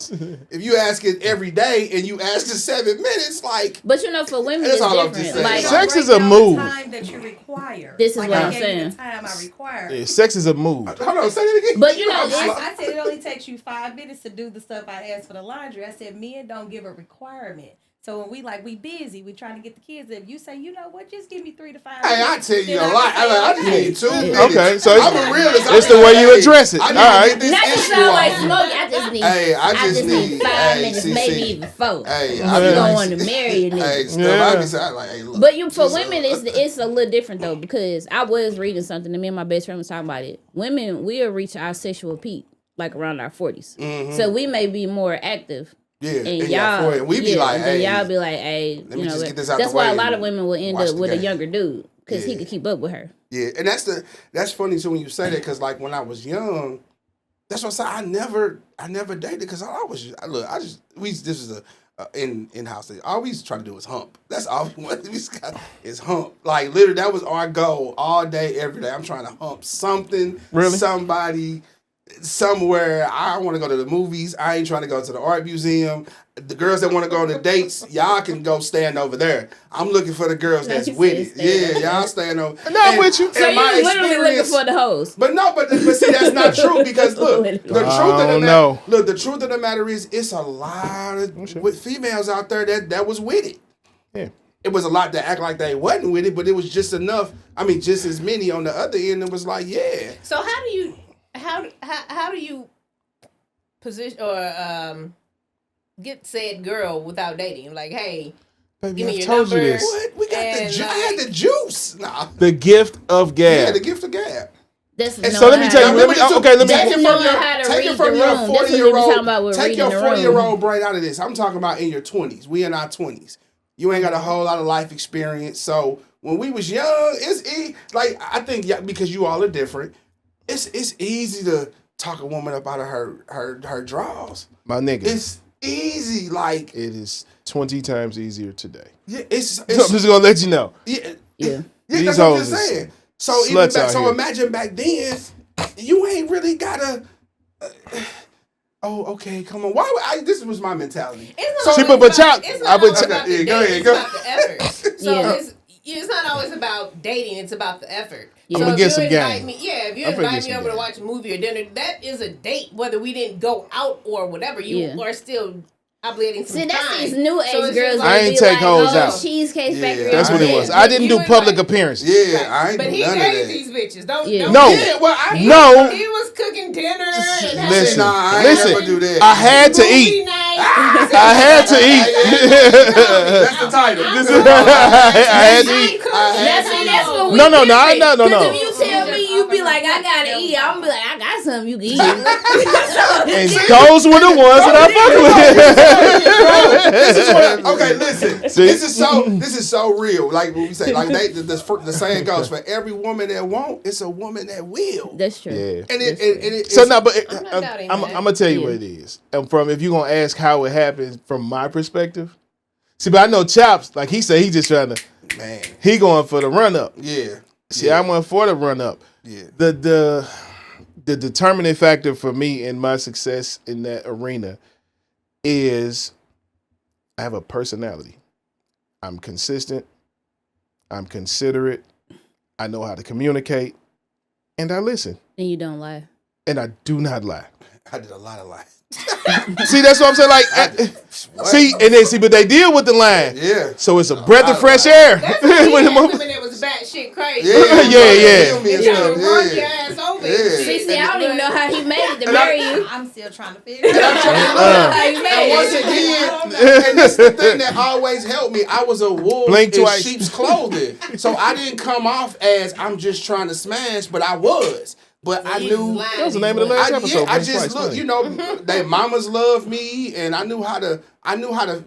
if you asking every day and you asking 7 minutes, like. But you know, for women, That's it's all I'm just different. saying. Like, Sex is Break a down move. The time that you require. This is like what I I'm gave you saying. The time I require. Yeah, sex is a move. Hold on, say that again. But you know, I'm it's- slow. I said it only takes you 5 minutes to do the stuff I asked for the laundry. I said men don't give a requirement. So when we busy, we trying to get the kids. If you say, you know what, just give me 3 to 5 Hey, I minutes, tell you then a lot. I just okay. need 2 minutes. Okay, so I'm a realist. it's the way you address it. I need All right. to get this Not to issue sound like off. Smokey. I just need 5 minutes, CC. maybe even 4. Hey, I'm I be gonna like, want to marry a nigga. hey, stuff. Yeah. I be saying like, hey, look. But for just, women, it's a little different though, because I was reading something and me and my best friend was talking about it. Women, we'll reach our sexual peak like around our 40s, so we may be more active. Yeah, And and y'all, we be like, hey, y'all be like, hey, me you know, just get this out that's the why way a lot of and women will end watch up the with a game. younger dude because he Yeah. could keep up with her. Yeah, and that's funny too when you say that, because like when I was young, that's what I said. I never dated because this is a in-house thing. All we used to try to do is hump. That's all we wanted is hump. Like literally, that was our goal all day, every day. I'm trying to hump something, Really? somebody, somewhere. I want to go to the movies. I ain't trying to go to the art museum. The girls that want to go on the dates, y'all can go stand over there. I'm looking for the girls that's Like you with said, it. stand Yeah, y'all stand over. No, I'm with you. So you my literally looking experience- for the hoes. But see, that's not true, because look, the truth of the matter, look, the truth of the matter is, it's a lot of with females out there that was with it. Yeah. It was a lot that act like they wasn't with it, but it was just enough. I mean, just as many on the other end. It was like, yeah. So how do you position or get said girl without dating? Like, hey, Baby, give me I've your told you number. this. What we got And, I had the juice. Nah, The gift of yeah, gab. the gift of gab. That's And So let me tell you. Let me. Okay, let me. That's Take it knowing from your, how to take read it from the your room. That's what we be 40-year-old. talking about with Take your reading the room. 40-year-old brain out of this. I'm talking about in your 20s. We in our 20s. You ain't got a whole lot of life experience. So when we was young, like I think because you all are different. It's easy to talk a woman up out of her draws. My nigga. It's easy. Like It is 20 times easier today. yeah, I'm just gonna let you know. yeah. Yeah. Yeah, These that's what I'm hoes just is saying. So sluts out here. imagine back then, you ain't really gotta. Oh, okay, come on. Why would this was my mentality. It's not See, always but about, child- it's I not would always say- about the yeah, dating, go ahead, it's go. about the effort. So Yeah. it's not always about dating, it's about the effort. Yeah. So I'ma if get you some invite game. me, if you I'm finna invite get me some over to game. watch a movie or dinner, that is a date, whether we didn't go out or whatever. You Yeah. are still obligating some See, that's time. these new So age it's girls just that I be ain't take like, hoes oh, out. Cheesecake Yeah, Factory. That's what it was. Yeah, I didn't do you public invite- appearances. Yeah, I ain't But do he none of dated that. these bitches. Don't Yeah. No. Yeah, well, I No. He was cooking dinner and Listen, Nah, I ain't listen. never do that. I had to movie eat. night. I had to eat. That's the title. I had to eat. Now, see, that's what we No. Because if you tell me, you be like, I gotta eat, I'm be like, I got something you can eat. And those were the ones that I fucked with. This is what, okay, listen. See? This is so real. Like what we say, like the saying goes, for every woman that won't, it's a woman that will. That's true. Yeah. And it So no, but I'm not doubting I'm that. gonna tell you Yeah. what it is. And from if you're gonna ask how it happens from my perspective, see, but I know Chops, like he said, he just trying to, man. he going for the run up. Yeah. See, I went for the run up. Yeah. The determining factor for me in my success in that arena is I have a personality. I'm consistent. I'm considerate. I know how to communicate, and I listen. And you don't lie. And I do not lie. I did a lot of lies. See, that's what I'm saying. Like, What? see, but they deal with the line. Yeah. So it's a breath of fresh air. That's why he When had the mo- women that was batshit crazy. Yeah. Yeah. And trying to run your ass over. Yeah. See, I don't even know how he made it to marry you. I'm still trying to figure it out. How you And made once it. again, and that's the thing that always helped me. I was a wolf Blink in twice. sheep's clothing. So I didn't come off as I'm just trying to smash, but I was. But I knew That was the name of the last episode. I Blink just twice, look, funny. they mamas loved me, and I knew how to,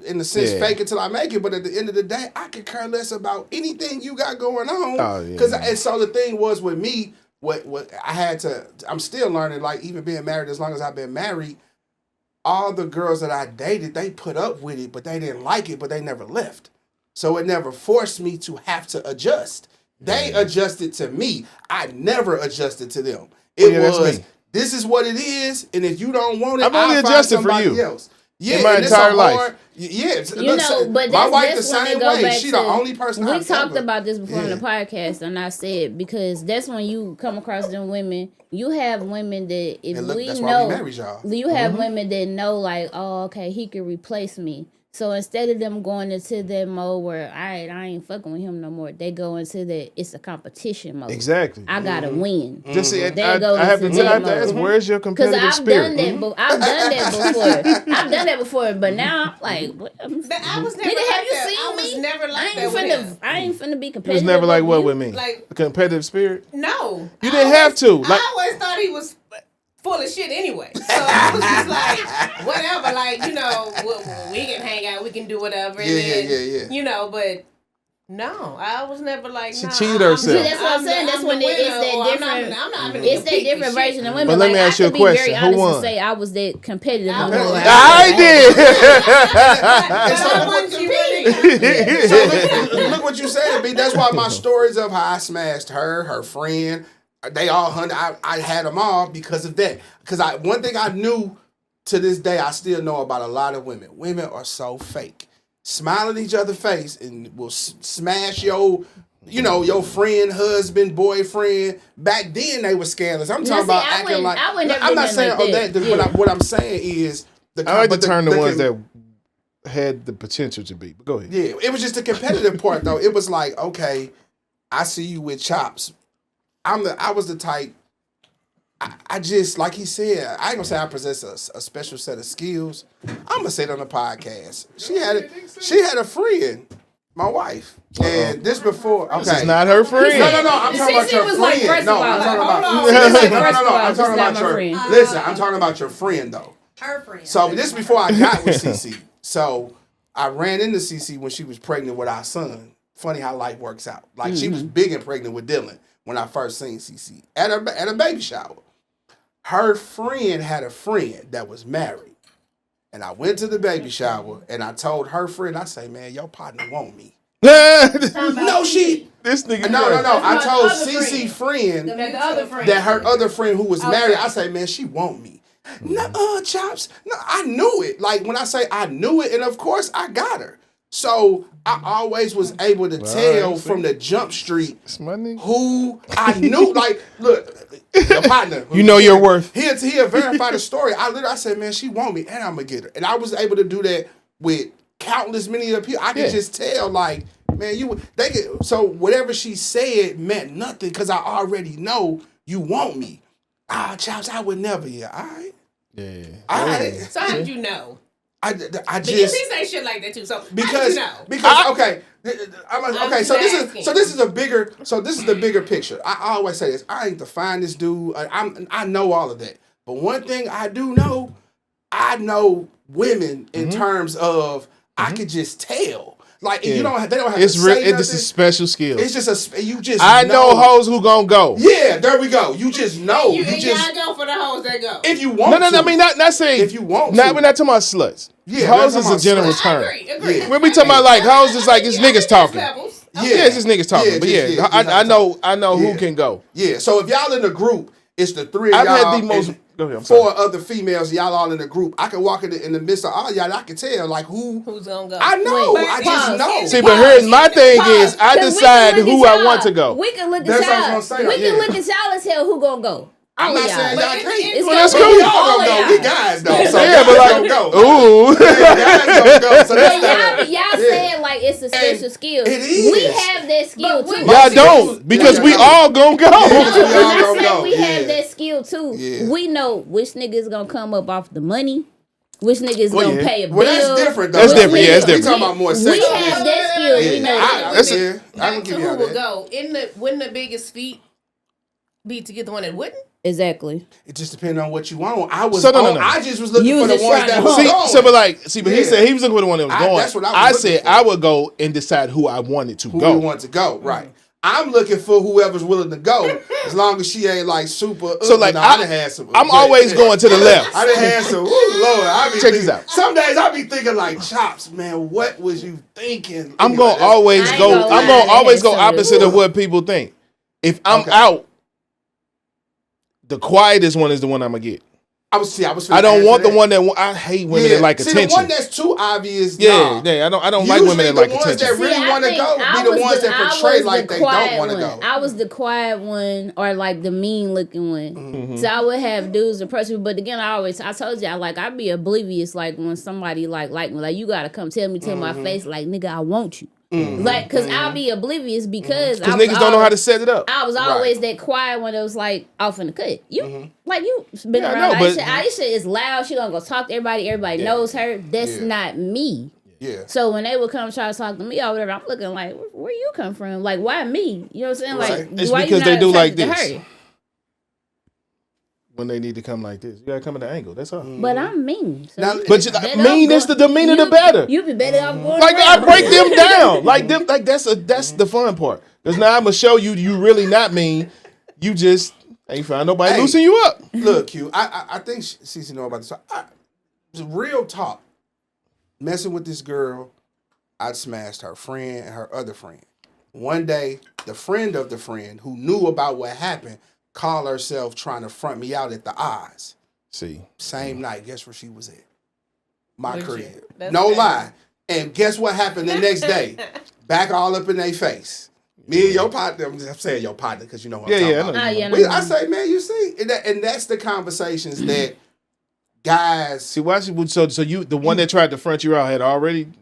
in a sense, Yeah. fake it till I make it. But at the end of the day, I could care less about anything you got going on. Oh, yeah. And so the thing was with me, what I had to, I'm still learning. Like even being married, as long as I've been married, all the girls that I dated, they put up with it, but they didn't like it, but they never left. So it never forced me to have to adjust. They adjusted to me. I never adjusted to them. It Yeah, that's was, me. this is what it is, and if you don't want it, I've only I'll find adjusted for somebody you. else. Yeah, In my and it's entire a life. hard, yeah, You know, but my that's, wife that's the when same they go way. back She to, the only person we I've talked ever- about this before on Yeah. the podcast, and I said, because that's when you come across them women. You have women that if And look, we that's know, why we married y'all. you have women that know like, oh, okay, he could replace me. So instead of them going into that mode where I ain't fucking with him no more, they go into that it's a competition mode. Exactly. I gotta win. Just I have to ask, where's your Because competitive I've spirit? done that. I've done that before. I've done that before. But now, I'm like, what? I was never Nigga, like have you that. seen I was me? never like that with him. I ain't finna be It competitive. was never like what you. with me? Like A competitive spirit? no, You didn't have to. Like I always thought he was full of shit anyway. So I was just like, whatever. Like we can hang out, we can do whatever. And then, you know, but. No, I was never like. She nah, cheated herself. See, that's what I'm saying. That's when it's that different. I'm not It's that different version of women. But let me like, ask you a I could question. be very Who honest won? and say I was that competitive. I did. But I wasn't competing. So look what you said, B. That's why my stories of how I smashed her friend, they all hunted. I had them all because of that. Because one thing I knew to this day, I still know about a lot of women. Women are so fake. Smile at each other's face and will smash your friend, husband, boyfriend. Back then they were scandalous. I'm talking about acting like. I'm not saying that. But what I'm saying is I like to turn the ones that had the potential to be. But go ahead. Yeah, it was just the competitive part though. It was like, okay, I see you with chops. I was the type. I just, like he said, I ain't gonna say I possess a special set of skills. I'm gonna say it on the podcast. She had a friend, my wife, and this before. Okay, this is not her friend. No. I'm talking about your friend. No, I'm talking about your. Listen, I'm talking about your friend though. Her friend. So this is before I got with CC. So I ran into CC when she was pregnant with our son. Funny how life works out. Like she was big and pregnant with Dylan when I first seen CC at a baby shower. Her friend had a friend that was married. And I went to the baby shower and I told her friend, I say, man, your partner want me. No, she. This nigga. No. I told CC friend that her other friend who was married, I say, man, she want me. No, Chops. No, I knew it. Like when I say I knew it, and of course I got her. So I always was able to tell from the jump street who I knew. Like, look, your partner. You know your worth. He'll verify the story. I said, man, she want me, and I'm gonna get her. And I was able to do that with countless many of people. I could just tell, like, man, so whatever she said meant nothing because I already know you want me. Chops, I would never. Yeah, all right. Yeah. All right. So how did you know? I Because just he say shit like that too. So because how did you know? okay. So this is the bigger picture. I always say this. I ain't the finest dude. I know all of that. But one thing I do know, I know women in terms of I could just tell. Like they don't have to say nothing. It's a special skill. It's just you just. I know hoes who gonna go. Yeah, there we go. You just know. You just go for the hoes that go. If you want. No. I mean, not saying if you want. We're not talking about sluts. Yeah, hoes is a general term. Agree. When we talking about like hoes, it's like it's niggas talking. Yeah, it's just niggas talking. But I know who can go. Yeah. So if y'all in a group, it's the three of y'all. I've had the most. Four other females, y'all all in the group. I can walk in the midst of all y'all. I can tell like who's gonna go. I know. I just know. See, but here's my thing is I decide who I want to go. We can look at y'all. We can look at y'all and tell who gonna go. I'm not saying y'all can't. Well, that's cool. Y'all gonna go. We guys though. So yeah, but like, go. Guys gonna go. So y'all saying like it's a special skill. It is. We have that skill too. Y'all don't because we all gonna go. We have that skill too. Yeah. We know which nigga is gonna come up off the money. Which nigga is gonna pay a bill? Well, that's different though. That's different. Yeah, that's different. We talking about more sexual. We have that skill. We know. I can give you who that. will go? Wouldn't the biggest feat be to get the one that wouldn't? Exactly. It just depends on what you want. I just was looking You for was the just ones trying that to was hunt. going. He said he was looking for the one that was going. That's what I was I looking said for. I would go and decide who I wanted to Who go. we want to go, right? I'm looking for whoever's willing to go, as long as she ain't like super. So like I done had some. I'm always going to the left. I done had some. Ooh, Lord, I be Check thinking, this out. Some days I be thinking like, Chops, man, what was you thinking? I'm gonna always go. I'm gonna always go opposite of what people think. If I'm out, the quietest one is the one I'm gonna get. I don't want the one that I hate women that like attention. The one that's too obvious. Yeah, I don't like women that like attention. The ones that really want to go be the ones that portray like they don't want to go. I was the quiet one, or like the mean looking one. Mm-hmm. So I would have dudes approach me, but again, I told you, I'd be oblivious like when somebody like me, like you gotta come tell me to my face, like nigga, I want you. Mm-hmm. Like, cause I'll be oblivious because niggas don't know how to set it up. I was always that quiet one that was like off in the cut. You been around Aisha is loud. She gonna go talk to everybody. Everybody knows her. That's not me. Yeah. So when they would come try to talk to me or whatever, I'm looking like, where you come from? Like, why me? You know what I'm saying? Right. Like, it's why because you not they do like to this. her? When they need to come like this, you gotta come at the angle. That's all. But I'm mean. So mean is the demeanor, the better. You be better off going. Like I break them down. Like that's the fun part. Because now I'm gonna show you really not mean. You just ain't find nobody loosen you up. Look, Q. I think Cece know about this. Real talk. Messing with this girl, I smashed her friend and her other friend. One day, the friend of the friend who knew about what happened called herself trying to front me out at the Oz. See. Same night, guess where she was at? My crib. No lie. And guess what happened the next day? Back all up in their face. Me and your partner, I'm saying your partner because you know what I'm talking about. I say, man, you see, and that's the conversations that guys. See, why so you the one that tried to front you out had already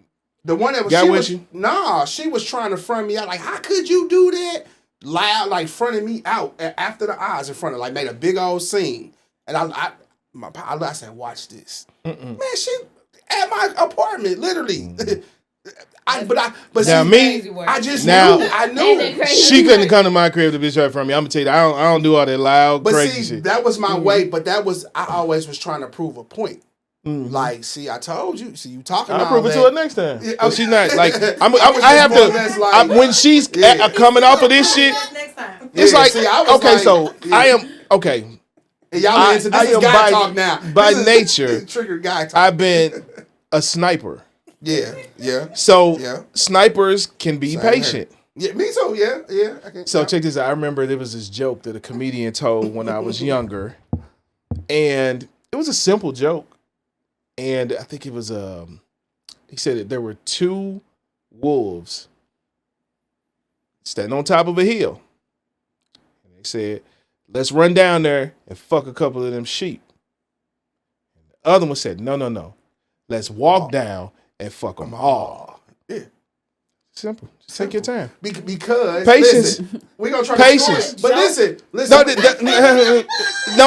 the one that was got with you? Nah, she was trying to front me out. Like, how could you do that? Loud, like fronting me out after the eyes in front of, like, made a big old scene. And I said, watch this. Man, she at my apartment, literally. I just knew. I knew. She couldn't come to my crib to bitch right from me. I'm gonna tell you, I don't do all that loud, crazy shit. That was my way, but I always was trying to prove a point. Mm-hmm. Like, see, I told you. See, you talking about I'll prove it to her next time. Yeah, she's not like I have to. When she's coming off of this shit, it's like I am okay. And y'all into this is guy talk now. By nature, trigger guy talk. I've been a sniper. Yeah. So snipers can be patient. Yeah, me too. Yeah. So check this out. I remember there was this joke that a comedian told when I was younger, and it was a simple joke. And I think it was he said that there were two wolves standing on top of a hill. And they said, let's run down there and fuck a couple of them sheep. And the other one said, no. Let's walk down and fuck them all. Yeah. Simple. Just take your time. Because patience. We're gonna try patience. To but listen. No,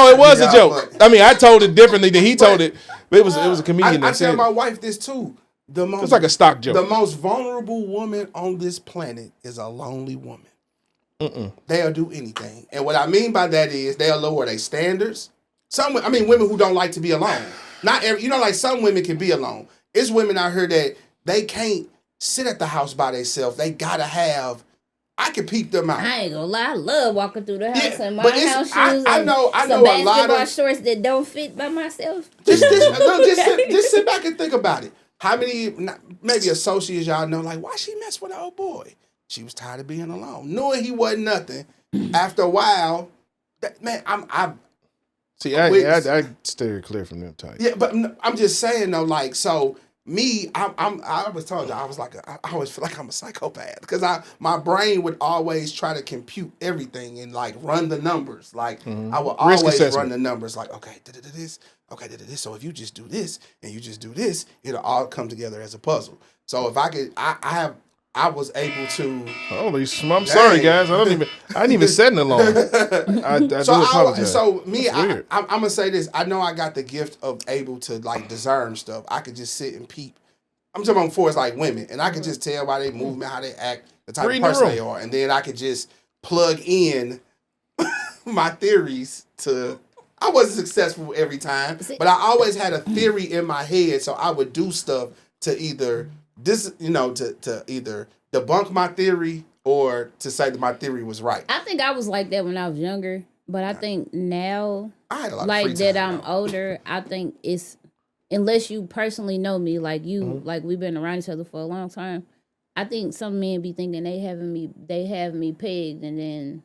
it was a joke. I mean, I told it differently than he told it. But it was a comedian that said I tell my wife this too. It's like a stock joke. The most vulnerable woman on this planet is a lonely woman. They'll do anything. And what I mean by that is they'll lower their standards. Women who don't like to be alone. Not every, like some women can be alone. It's women out here that they can't sit at the house by themselves. They gotta have. I can peep them out. I ain't gonna lie, I love walking through the house in my house shoes. I know some a lot of shorts that don't fit by myself. Just sit back and think about it. How many maybe associates y'all know? Like, why she mess with an old boy? She was tired of being alone, knowing he wasn't nothing. After a while, I steer clear from them types. Yeah, but I'm just saying though, like, so me, I was told you I always feel like I'm a psychopath because my brain would always try to compute everything and like run the numbers. Like I would always run the numbers. Like, okay, this. So if you just do this and you just do this, it'll all come together as a puzzle. So if I could, I was able to. Holy, I'm sorry, guys. I didn't even set an alarm. I do apologize. I'm gonna say this. I know I got the gift of able to like discern stuff. I could just sit and peep. I'm talking about for like women, and I could just tell by their movement, how they act, the type of person they are, and then I could just plug in my theories to. I wasn't successful every time, but I always had a theory in my head, so I would do stuff to either. To either debunk my theory or to say that my theory was right. I think I was like that when I was younger, but I think now, I had a lot like of free that time, I'm older, I think it's, unless you personally know me, like you, like we've been around each other for a long time, I think some men be thinking they have me pegged, and then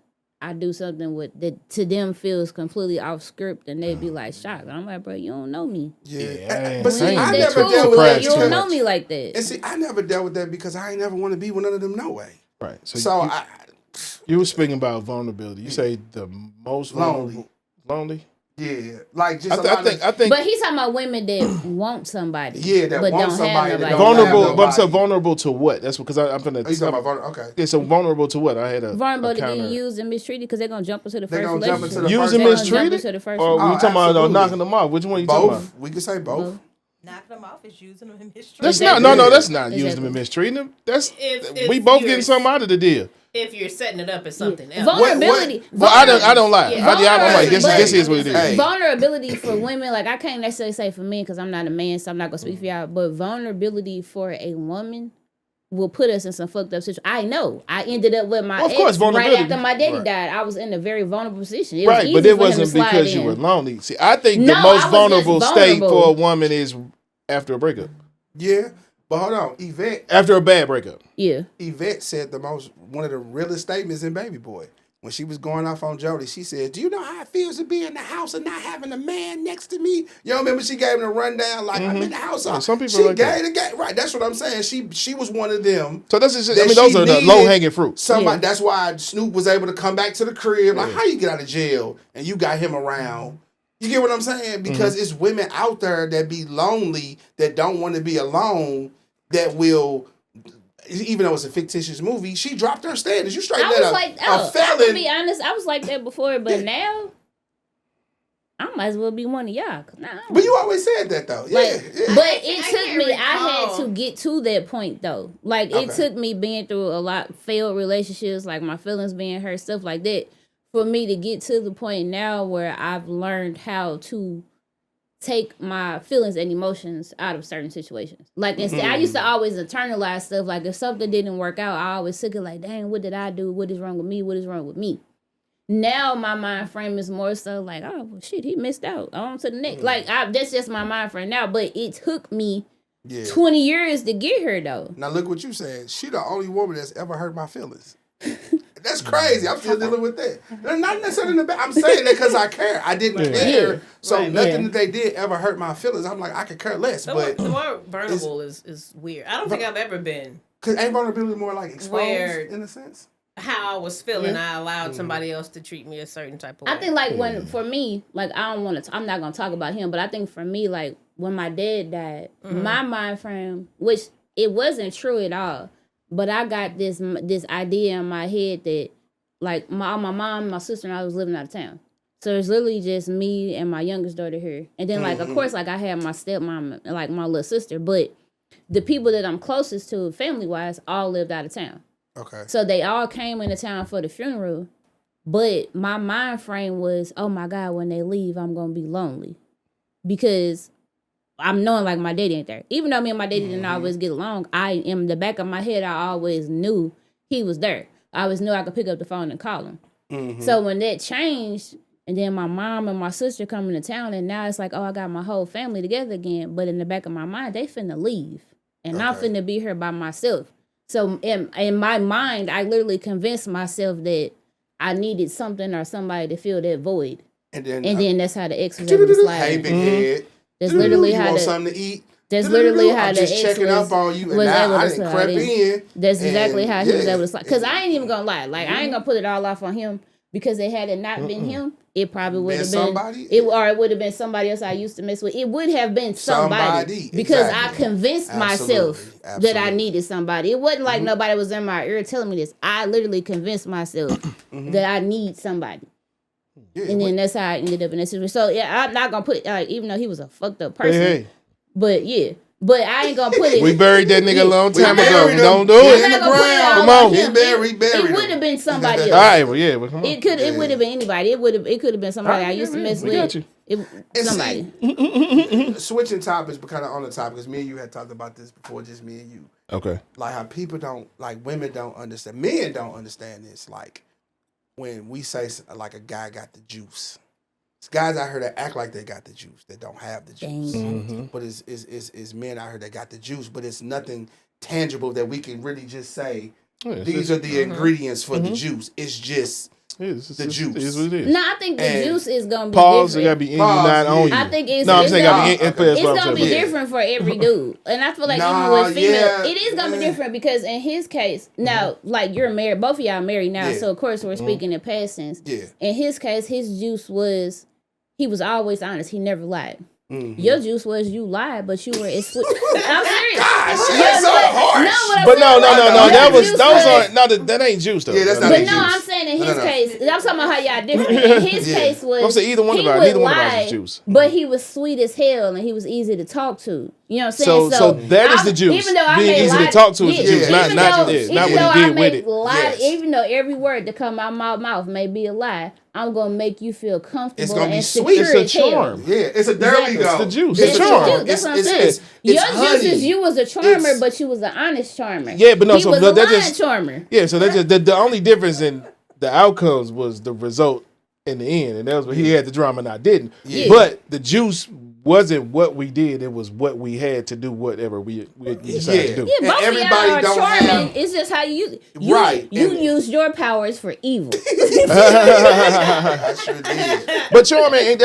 I do something that to them feels completely off script, and they'd be like shocked. I'm like, bro, you don't know me. Yeah, but see, I That never cool. dealt with Like, that. you don't because- know me like that. And see, I never dealt with that because I ain't never want to be with none of them no way. Right. So you were speaking about vulnerability. You say the most vulnerable, lonely. Yeah, like just I think. But he's talking about women that want somebody. Yeah, that but want don't somebody have that nobody. don't Vulnerable, have but I'm saying nobody. vulnerable to what? That's because I'm gonna. Oh, you talking about vulnerable? Okay. Yeah, so vulnerable to what? I had a Vulnerable to counter. getting used and mistreated because they're gonna jump into the They first gonna jump into relationship. the Used first and They're gonna mistreated, jump into the first or one. we talking about absolutely. knocking them off? Which one you talking about? Both. We can say both. Knocking them off is using them in mistreating. That's Exactly. no, that's not Exactly. using them and mistreating them. That's If we both you're- getting something out of the deal. If you're setting it up as something else. Vulnerability. Well, I don't lie. Yeah. I'm like this is what it is. Hey. Vulnerability for women, like I can't necessarily say for men because I'm not a man, so I'm not gonna speak for y'all. But vulnerability for a woman will put us in some fucked up situation. I know. I ended up with my Of ex course, right vulnerability. after my daddy Right. died. I was in a very vulnerable position. It was Right, easy but it for him to wasn't slide because you in. were lonely. See, I think No, the I most was just vulnerable state vulnerable. for a woman is after a breakup, Yeah, but hold on, Yvette. after a bad breakup. Yeah. Yvette said one of the realest statements in Baby Boy. When she was going off on Jody, she said, "Do you know how it feels to be in the house and not having a man next to me?" You know, remember she gave him a rundown like I'm in the house. Yeah, some people she like gave that. the game right. That's what I'm saying. She was one of them. So that's just, that those she are the needed low hanging fruit. Somebody. Yeah. That's why Snoop was able to come back to the crib. Like, how you get out of jail and you got him around? You get what I'm saying? Because it's women out there that be lonely, that don't want to be alone, that will. Even though it's a fictitious movie, she dropped her standards. You straight I let was a, like, a I felon. to be honest, I was like that before, but now I might as well be one of y'all. 'Cause now I don't- But you always said that though. Yeah, Like, yeah. but it took can't me. I had recall. to get to that point though. Like it Okay. took me being through a lot failed relationships, like my feelings being hurt, stuff like that, for me to get to the point now where I've learned how to take my feelings and emotions out of certain situations. Like instead, I used to always internalize stuff. Like if something didn't work out, I always took it like, "Dang, what did I do? What is wrong with me? What is wrong with me?" Now my mind frame is more so like, oh well, shit, he missed out. On to the next. Like that's just my mind frame now. But it took me 20 years to get here though. Now look what you said. She the only woman that's ever hurt my feelings. That's crazy. I'm still dealing with that. They're not necessarily in the back. I'm saying that because I care. I didn't care. Yeah. So Right. nothing Yeah. that they did ever hurt my feelings. I'm like, I could care less. But The more vulnerable is weird. I don't think I've ever been cause ain't vulnerability more like exposed Where- in a sense? how I was feeling. Yeah. I allowed somebody else to treat me a certain type of way. I think like when for me, like I don't want to. I'm not gonna talk about him, but I think for me, like when my dad died, my mind frame, which it wasn't true at all, but I got this idea in my head that like my mom, my sister, and I was living out of town. So it's literally just me and my youngest daughter here, and then like of course like I had my stepmom and like my little sister, but the people that I'm closest to, family wise, all lived out of town. Okay. So they all came into town for the funeral, but my mind frame was, oh my God, when they leave, I'm gonna be lonely. Because I'm knowing like my daddy ain't there. Even though me and my daddy didn't always get along, I in the back of my head, I always knew he was there. I always knew I could pick up the phone and call him. So when that changed, and then my mom and my sister coming to town, and now it's like, oh, I got my whole family together again. But in the back of my mind, they finna leave. And I'm Okay. finna be here by myself. So in my mind, I literally convinced myself that I needed something or somebody to fill that void. And then, And then that's how the ex was able to slide. hey, in. big head. That's literally you how want the something to eat? that's literally how I'm the just ex checking was, up on you, and was now able I to didn't slide crept in. That's exactly and, how he was yeah. able to slide. Because I ain't even gonna lie. Like I ain't gonna put it all off on him. Because it had it not been him, it probably would have been somebody? it would have been somebody else I used to mess with. It would have been somebody, because exactly. I convinced Absolutely. myself that I Absolutely. needed somebody. It wasn't like nobody was in my ear telling me this. I literally convinced myself that I need somebody. Yeah, And then that's how I ended up in this situation. So yeah, I'm not gonna put it like even though he was a fucked up person. Hey, But yeah. But I ain't gonna put it. we buried that nigga a long We time ago. buried him. Don't do We it. in the I'm not gonna put it ground. all Come on. him. Buried It would him. have been somebody All else. right, well, yeah, well, come on. It would have been anybody. It could have been somebody Alright, I used to yeah, mess we with. got you. And Somebody. Switching topics, but kind of on the topic, because me and you had talked about this before, just me and you. Okay. Like how people don't, like women don't understand, men don't understand this. Like when we say like a guy got the juice. It's guys out here that act like they got the juice, that don't have the juice. Dang. But it's men out here that got the juice, but it's nothing tangible that we can really just say, Yeah, it's these just- are the ingredients for the juice. It's just The juice. It is what it is. No, I think the juice is gonna be Pause. It different. gotta be in you, not on you. I think it's. No, I'm it's saying gonna, it's gonna be different for every dude, and I feel like even with female, it is gonna be different because in his case, now like you're married, both of y'all married now, so of course we're speaking in past tense. Yeah. In his case, his juice was he was always honest. He never lied. Your juice was you lied, but you were. I'm serious. Gosh, that's so harsh. No. That ain't juice though. Yeah, that's not. But no, I'm saying in his case, I'm talking about how y'all different. In his case was I'm saying either one of us is juice. But he was sweet as hell and he was easy to talk to. You know what I'm saying? So that is the juice. Even though I being made easy to talk to is the juice, not what he did with it. Even though every word that come out my mouth may be a lie, I'm gonna make you feel comfortable. It's gonna be and sweet. It's a charm. Yeah, it's a there we go. It's the juice. It's charm. That's what I'm saying. Your juice is you was a charmer, but you was an honest charmer. Yeah, but no, he so was a that's lying just charmer. Yeah, so that's just the only difference in the outcomes was the result in the end, and that was what he had the drama and I didn't. Yeah. But the juice wasn't what we did; it was what we had to do, whatever we decided to do. Yeah, both everybody of y'all are charming. It's just how you use it. You use your powers for evil. I sure did. But charming,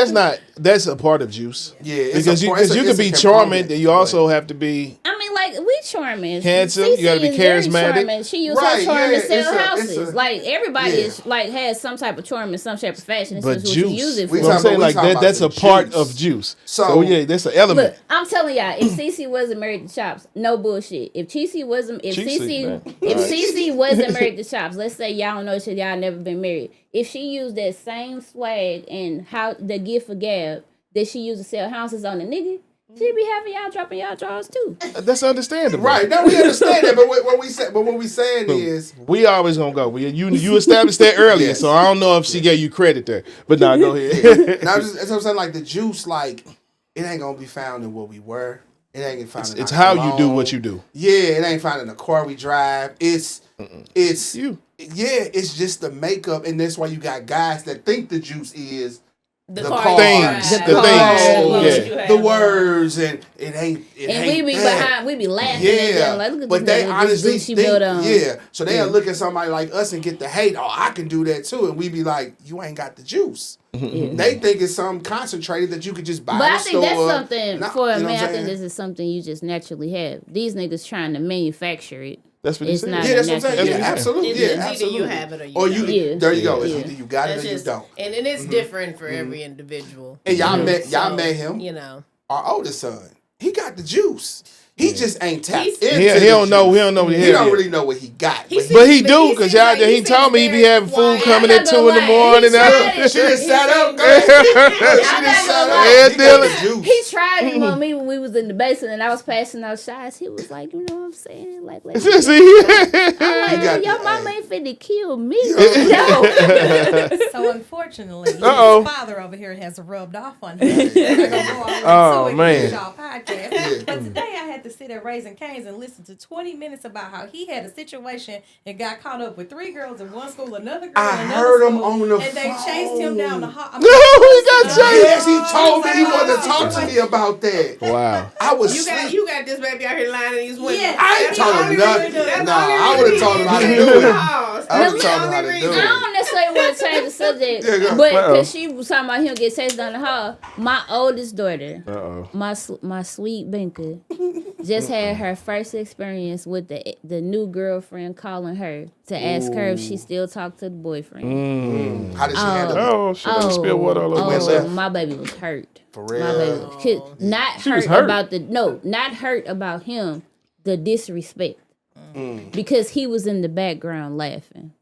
that's a part of juice. Yeah, because you can be charming, then you also have to be. I mean, like we charming, handsome. You got to be charismatic. She used her charm to sell houses. Like everybody is like has some type of charm in some shape of fashion. It's but just juice, what you use it for. I'm saying like that's a part of juice. So yeah, that's an element. Look, I'm telling y'all, if Cece wasn't married to Chops, no bullshit. If Cece wasn't married to Chops, let's say y'all don't know each other, y'all never been married. If she used that same swag and how the gift of gab that she used to sell houses on the nigga, she'd be having y'all dropping y'all drawers too. That's understandable, right? No, we understand that, but what we saying is we always gonna go. You established that earlier, yes. So I don't know if she gave you credit there, but nah, go ahead. Now, that's what I'm saying. Like the juice, like it ain't gonna be found in what we were. It ain't gonna found. It's how you do what you do. Yeah, it ain't found in the car we drive. It's you. Yeah, it's just the makeup, and that's why you got guys that think the juice is the things, the words, and it ain't. And we be behind, we be laughing at them. Like, look at but this they honestly think, so they'll look at somebody like us and get the hate. Oh, I can do that too, and we be like, you ain't got the juice. They think it's some concentrated that you could just buy. But I think that's something for a man. I think this is something you just naturally have. These niggas trying to manufacture it. That's what he's saying. Yeah, that's what I'm saying. Yeah, absolutely. Yeah, absolutely. Either you have it or you don't. There you go. It's either you got it or you don't. And it's different for every individual. And y'all met him. You know, our oldest son. He got the juice. He just ain't tapped into He don't know what he He don't really know what he got. But he do, because he told me he be having food coming at 2 in the morning. She just sat up. He tried him on me when we was in the basement and I was passing out shots. He was like, you know what I'm saying? Like, I'm like, your mama ain't finna kill me. So unfortunately, his father over here has rubbed off on him. Oh, man. But today I had to sit at Raising Cane's and listen to 20 minutes about how he had a situation and got caught up with 3 girls in one school, another girl in another heard school, him on the and they chased him down the hall. He got chased. Yes, he told me he wanted to talk to me about that. Wow. I was you got this baby out here lying and he's winning. Yeah, I ain't told him nothing. No, I would have told him how to do it. I would have told him how to do it. I don't necessarily want to change the subject, but because she was talking about him get chased down the hall, my oldest daughter, my sweet Binka, just had her first experience with the new girlfriend calling her to ask her if she still talked to the boyfriend. How did she handle it? Oh, she done spilled water all over. My baby was hurt. For real? My baby not hurt about not hurt about him, the disrespect. Because he was in the background laughing.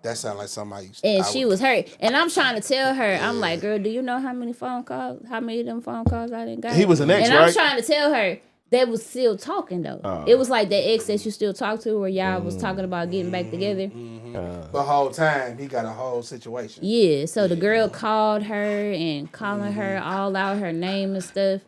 That sounds like somebody. And she was hurt. And I'm trying to tell her, I'm like, girl, do you know how many of them phone calls I didn't got? He was an ex, and right? I'm trying to tell her they was still talking though. It was like that ex that you still talk to, where y'all was talking about getting back together. The whole time he got a whole situation. Yeah, so the girl called her and calling her all out her name and stuff.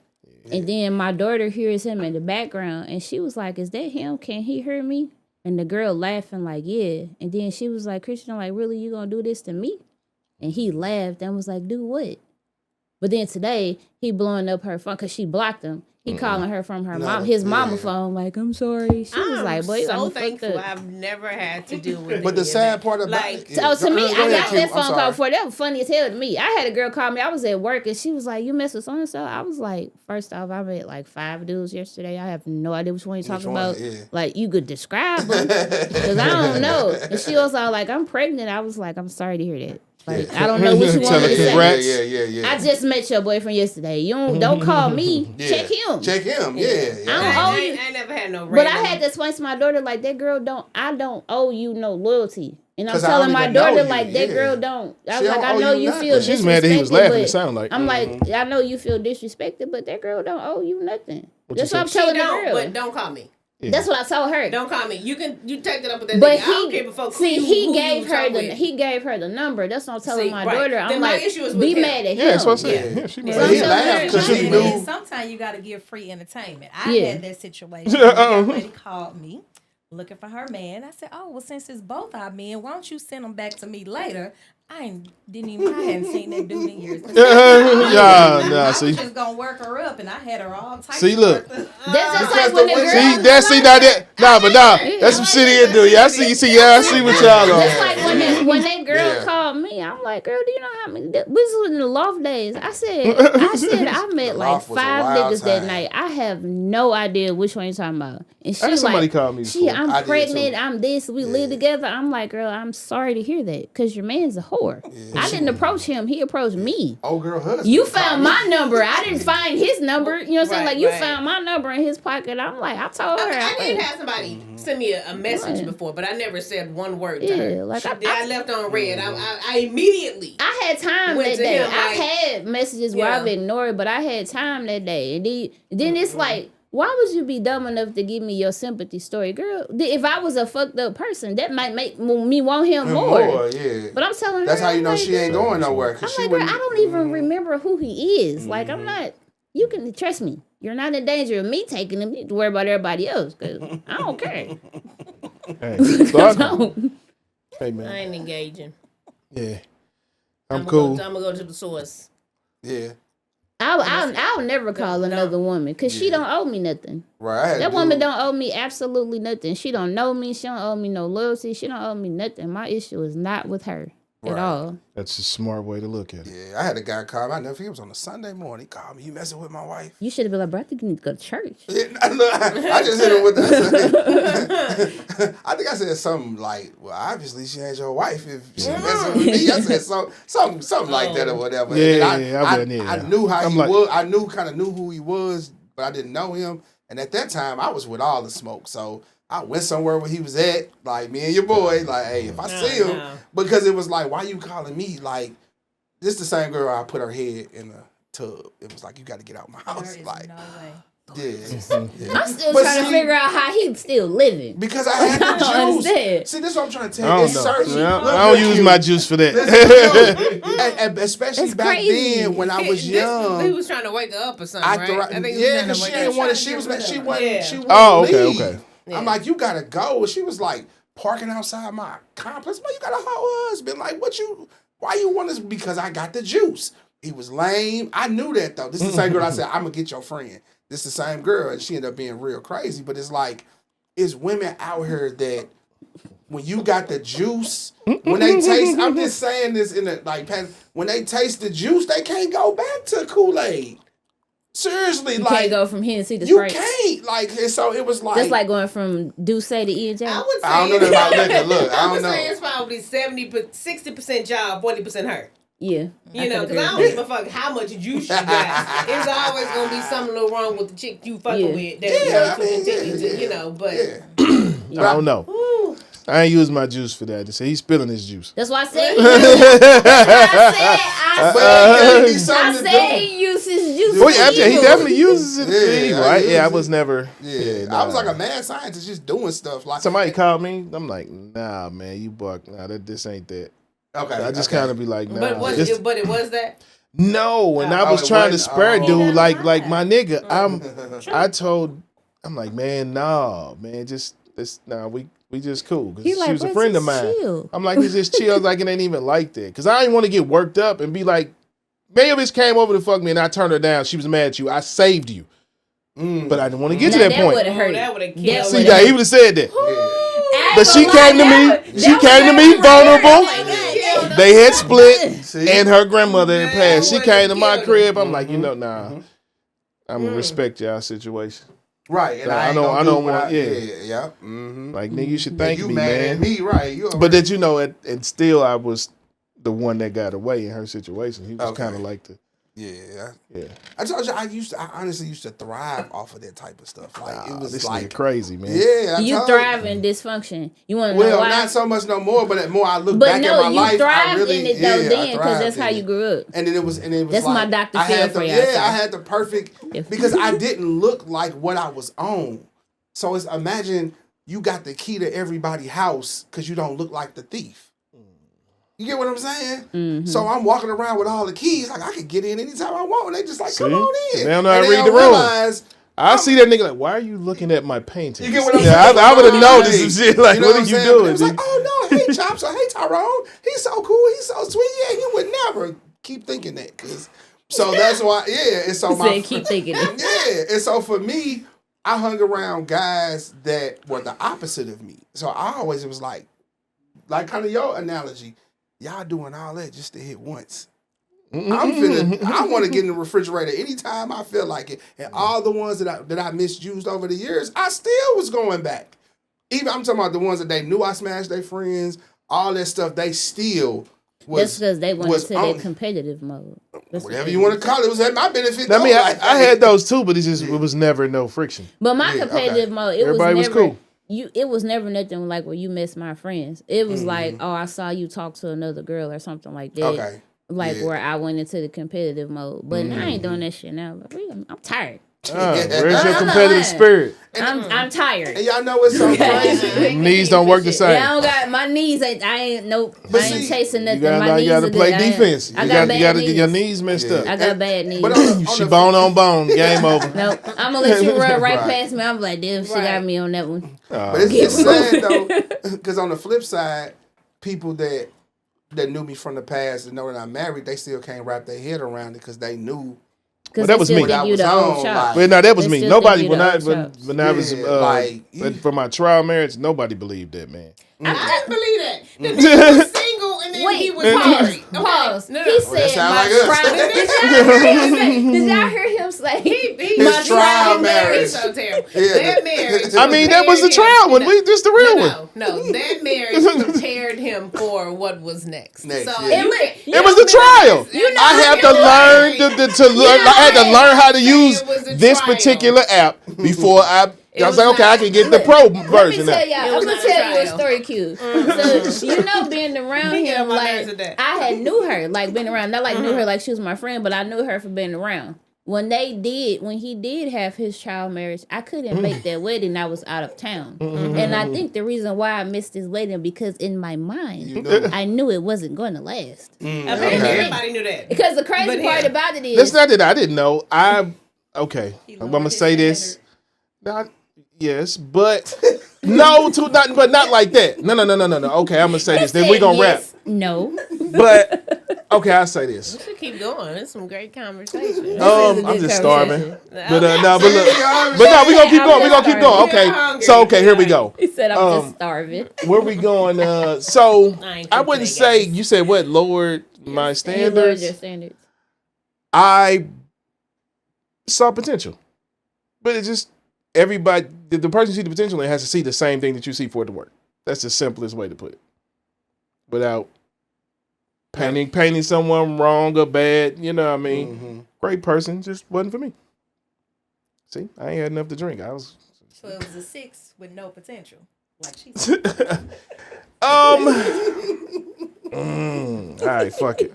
And then my daughter hears him in the background and she was like, is that him? Can he hear me? And the girl laughing like, yeah. And then she was like, Christian, like, really, you gonna do this to me? And he laughed and was like, do what? But then today, he blowing up her phone because she blocked him. He calling her from her his mama phone, like, I'm sorry. She was like, boy, so I'm thankful I've never had to deal with it. But the sad part about like, it, so to me, I got that phone call call before. That was funny as hell to me. I had a girl call me. I was at work and she was like, you mess with so and so. I was like, first off, I met like 5 dudes yesterday. I have no idea which one you're talking about. Yeah. Like, you could describe them because I don't know. And she was all like, I'm pregnant. I was like, I'm sorry to hear that. Like, I don't know what you want me to say. Yeah. I just met your boyfriend yesterday. You don't call me. Check him. Check him. Yeah. I never had no. But I had to explain to my daughter like that girl don't. I don't owe you no loyalty. And I'm telling my daughter like that girl don't. I was like, I know you feel disrespected. She's mad that he was laughing. It sounded like. I'm like, I know you feel disrespected, but that girl don't owe you nothing. That's what I'm telling the girl. But don't call me. Yeah. That's what I told her. Don't call me. You take that up with that nigga. I don't care if folks he gave her the number. That's what I'm telling my daughter. I'm like, my issue is be mad at him. Yeah, that's what I said. Yeah, she mad. He laughed because she knew. Sometimes you got to give free entertainment. I had that situation. A lady called me looking for her man. I said, oh, well, since it's both our men, why don't you send them back to me later? I hadn't seen that dude in years. I was just gonna work her up, and I had her all types. See, look, that's just like when the girl. That's some shit he do. Yeah, I see. I see what y'all are. That's like when that girl called me. I'm like, girl, do you know how many? This was in the loft days. I said, I met like 5 niggas that night. I have no idea which one you're talking about. And she somebody called me. I'm pregnant. I'm this. We live together. I'm like, girl, I'm sorry to hear that because your man's a whore. Yeah. I didn't approach him. He approached me. Oh, girl, husband. You found my number. I didn't find his number. You know what I'm saying? Like, you found my number in his pocket. I'm like, I told her. I did have somebody send me a message before, but I never said one word to her. Like I left on red. I immediately. I had time that day. I've had messages where I've ignored, but I had time that day. And then it's like, why would you be dumb enough to give me your sympathy story, girl? If I was a fucked up person, that might make me want him more. Yeah. But I'm telling her, that's how you know she ain't going nowhere. I'm like, girl, I don't even remember who he is. Like, I'm not. You can trust me. You're not in danger of me taking him. You need to worry about everybody else because I don't care. Hey, man. I ain't engaging. Yeah. I'm cool. I'm gonna go to the source. Yeah. I'll never call another woman because she don't owe me nothing. Right. That woman don't owe me absolutely nothing. She don't know me. She don't owe me no loyalty. She don't owe me nothing. My issue is not with her at all. That's a smart way to look at it. Yeah, I had a guy call me. I never. He was on a Sunday morning. He called me. You messing with my wife? You should have been like, bro, I think you need to go to church. Yeah, I just hit him with that. I think I said something like, well, obviously she ain't your wife if she messing with me. I said something like that or whatever. I knew how he was. I kind of knew who he was, but I didn't know him. And at that time, I was with all the smoke. So I went somewhere where he was at, like me and your boy. Like, hey, if I see him, because it was like, why you calling me? Like, this the same girl I put her head in a tub. It was like, you got to get out my house. Like, no way. Yeah. I'm still trying to figure out how he's still living. Because I had the juice. See, this is what I'm trying to tell you. I don't use my juice for that. And especially back then when I was young. He was trying to wake her up or something, right? I think because she didn't want to. She wasn't leave. Okay. Yeah. I'm like, you gotta go. She was like parking outside my complex. Well, you got a whole husband. Like, why you want this? Because I got the juice. He was lame. I knew that though. This is the same girl I said, I'm gonna get your friend. This is the same girl, and she ended up being real crazy. But it's like, it's women out here that when you got the juice, when they taste, I'm just saying this in the when they taste the juice, they can't go back to Kool-Aid. Seriously, you like can't go from Hennessy to Sprite. You can't, like, and so it was like just like going from Douce to E&J. I would say I don't know that about liquor. Look, I don't know. It's probably 60% job, 40% her. Yeah, you know, because I don't give a fuck how much juice you got. It's always gonna be something a little wrong with the chick you fucking with. That continue to, you know, but I don't know. Ooh. I ain't using my juice for that. He's spilling his juice. That's why I said. I said he uses juice. Well, he definitely uses it for evil. I was never. I was like a mad scientist just doing stuff. Like somebody called me. I'm like, nah, man, you buck. Nah, this ain't that. Okay. I just kind of be like, nah. But it was that. No, and I was trying to spare dude like my nigga. I'm like, man, nah, man, just this. Nah, we just cool. Cause she was a friend of mine. Chill. I'm like, he's just chill. Like, it ain't even like that. Cause I didn't want to get worked up and be like, maybe bitch came over to fuck me and I turned her down. She was mad at you. I saved you. But I didn't want to get to that point. Would have hurt. That would have killed. See, yeah, he would have said that. Yeah. But she came to me. She came to me vulnerable. They had split, and her grandmother had passed. She came to my crib. I'm like, nah, I'm gonna respect y'all situation. Right, and I don't want. Yeah. Mm-hmm. Like, nigga, you should thank you me, mad man. at me, right? But that and still I was the one that got away in her situation. He was kind of like the. Yeah. I told you I honestly used to thrive off of that type of stuff. Like it was this like nigga crazy, man. Yeah, you thrive in dysfunction. You want to know why? Not so much no more, but the more I look back at my life, I really in it though then because that's how you grew up. And then it was that's like, my Dr. Phil for y'all. Yeah, I had the perfect because I didn't look like what I was on. So it's imagine you got the key to everybody's house because you don't look like the thief. You get what I'm saying? Mm-hmm. So I'm walking around with all the keys, like I could get in anytime I want. And they just like, come on in. They don't know how to read the room. I see that nigga like, why are you looking at my paintings? You get what I'm saying? I would have noticed some shit. Like, what are you doing? It was like, oh no, hey Chops, or hey Tyrone, he's so cool, he's so sweet. Yeah, he would never keep thinking that. So that's why, and so keep thinking it. Yeah, and so for me, I hung around guys that were the opposite of me. So I always was like kind of your analogy. Y'all doing all that just to hit once. I want to get in the refrigerator anytime I feel like it. And all the ones that I misused over the years, I still was going back. Even I'm talking about the ones that they knew I smashed their friends, all that stuff, they still was. That's because they went into that competitive mode. Whatever you want to call it, was at my benefit. I mean, I had those too, but it was never no friction. But my competitive mode, everybody was cool. It was never nothing like where you missed my friends. It was like, oh, I saw you talk to another girl or something like that. Okay. Like where I went into the competitive mode. But I ain't doing that shit now. I'm tired. Where's your competitive spirit? I'm tired. And y'all know what's so crazy? Knees don't work the same. Yeah, I don't got my knees. I ain't chasing nothing. My knees you gotta play defense. I gotta get your knees messed up. I got bad knees. She bone on bone. Game over. Nope. I'm gonna let you run right past me. I'm like, damn, she got me on that one. But it's sad though, because on the flip side, people that knew me from the past and know that I'm married, they still can't wrap their head around it because they knew. Well, that was me. That was me. Nobody when I was but for my trial marriage, nobody believed that, man. I believe that. The nigga was single and then he was married. Pause. No. He said my trial. Did y'all hear him say his trial marriage? He's so terrible. That marriage. I mean, that was the trial one. Just the real one. No, that marriage prepared him for what was next. It was the trial. I had to learn how to use this particular app before I was like, okay, I can get the pro version. I'm gonna tell you a story, Q. So being around him, like I had knew her, like being around, not like knew her like she was my friend, but I knew her for being around. When he did have his child marriage, I couldn't make that wedding. I was out of town, and I think the reason why I missed his wedding because in my mind, I knew it wasn't going to last. Everybody knew that. Because the crazy part about it is that's not that I didn't know. I'm gonna say this. Yes, but not like that. No. Okay, I'm gonna say this. Then we gonna wrap. No, but okay, I'll say this. We should keep going. It's some great conversation. I'm just starving. But we gonna keep going. We gonna keep going. Okay, here we go. He said I'm just starving. Where we going? So I wouldn't say you said what lowered my standards. Lowered your standards. I saw potential, but it just. Everybody, the person see the potential and has to see the same thing that you see for it to work. That's the simplest way to put it. Without painting someone wrong or bad, you know what I mean? Mm-hmm. Great person, just wasn't for me. See, I ain't had enough to drink. So it was a 6 with no potential, like she said. All right, fuck it.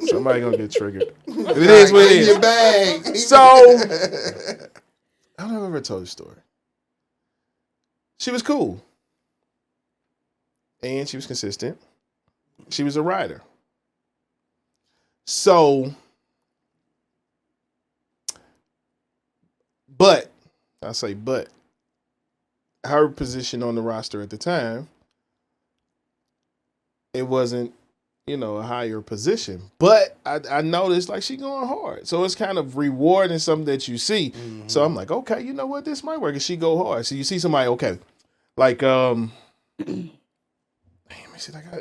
Somebody gonna get triggered. It is what it is. Your bag. So. I don't know if I've ever told this story. She was cool. And she was consistent. She was a writer. So, but, her position on the roster at the time, it wasn't a higher position. But I noticed like she going hard. So it's kind of rewarding something that you see. Mm-hmm. So I'm like, okay, you know what? This might work. And she go hard. So you see somebody, okay. Like, I don't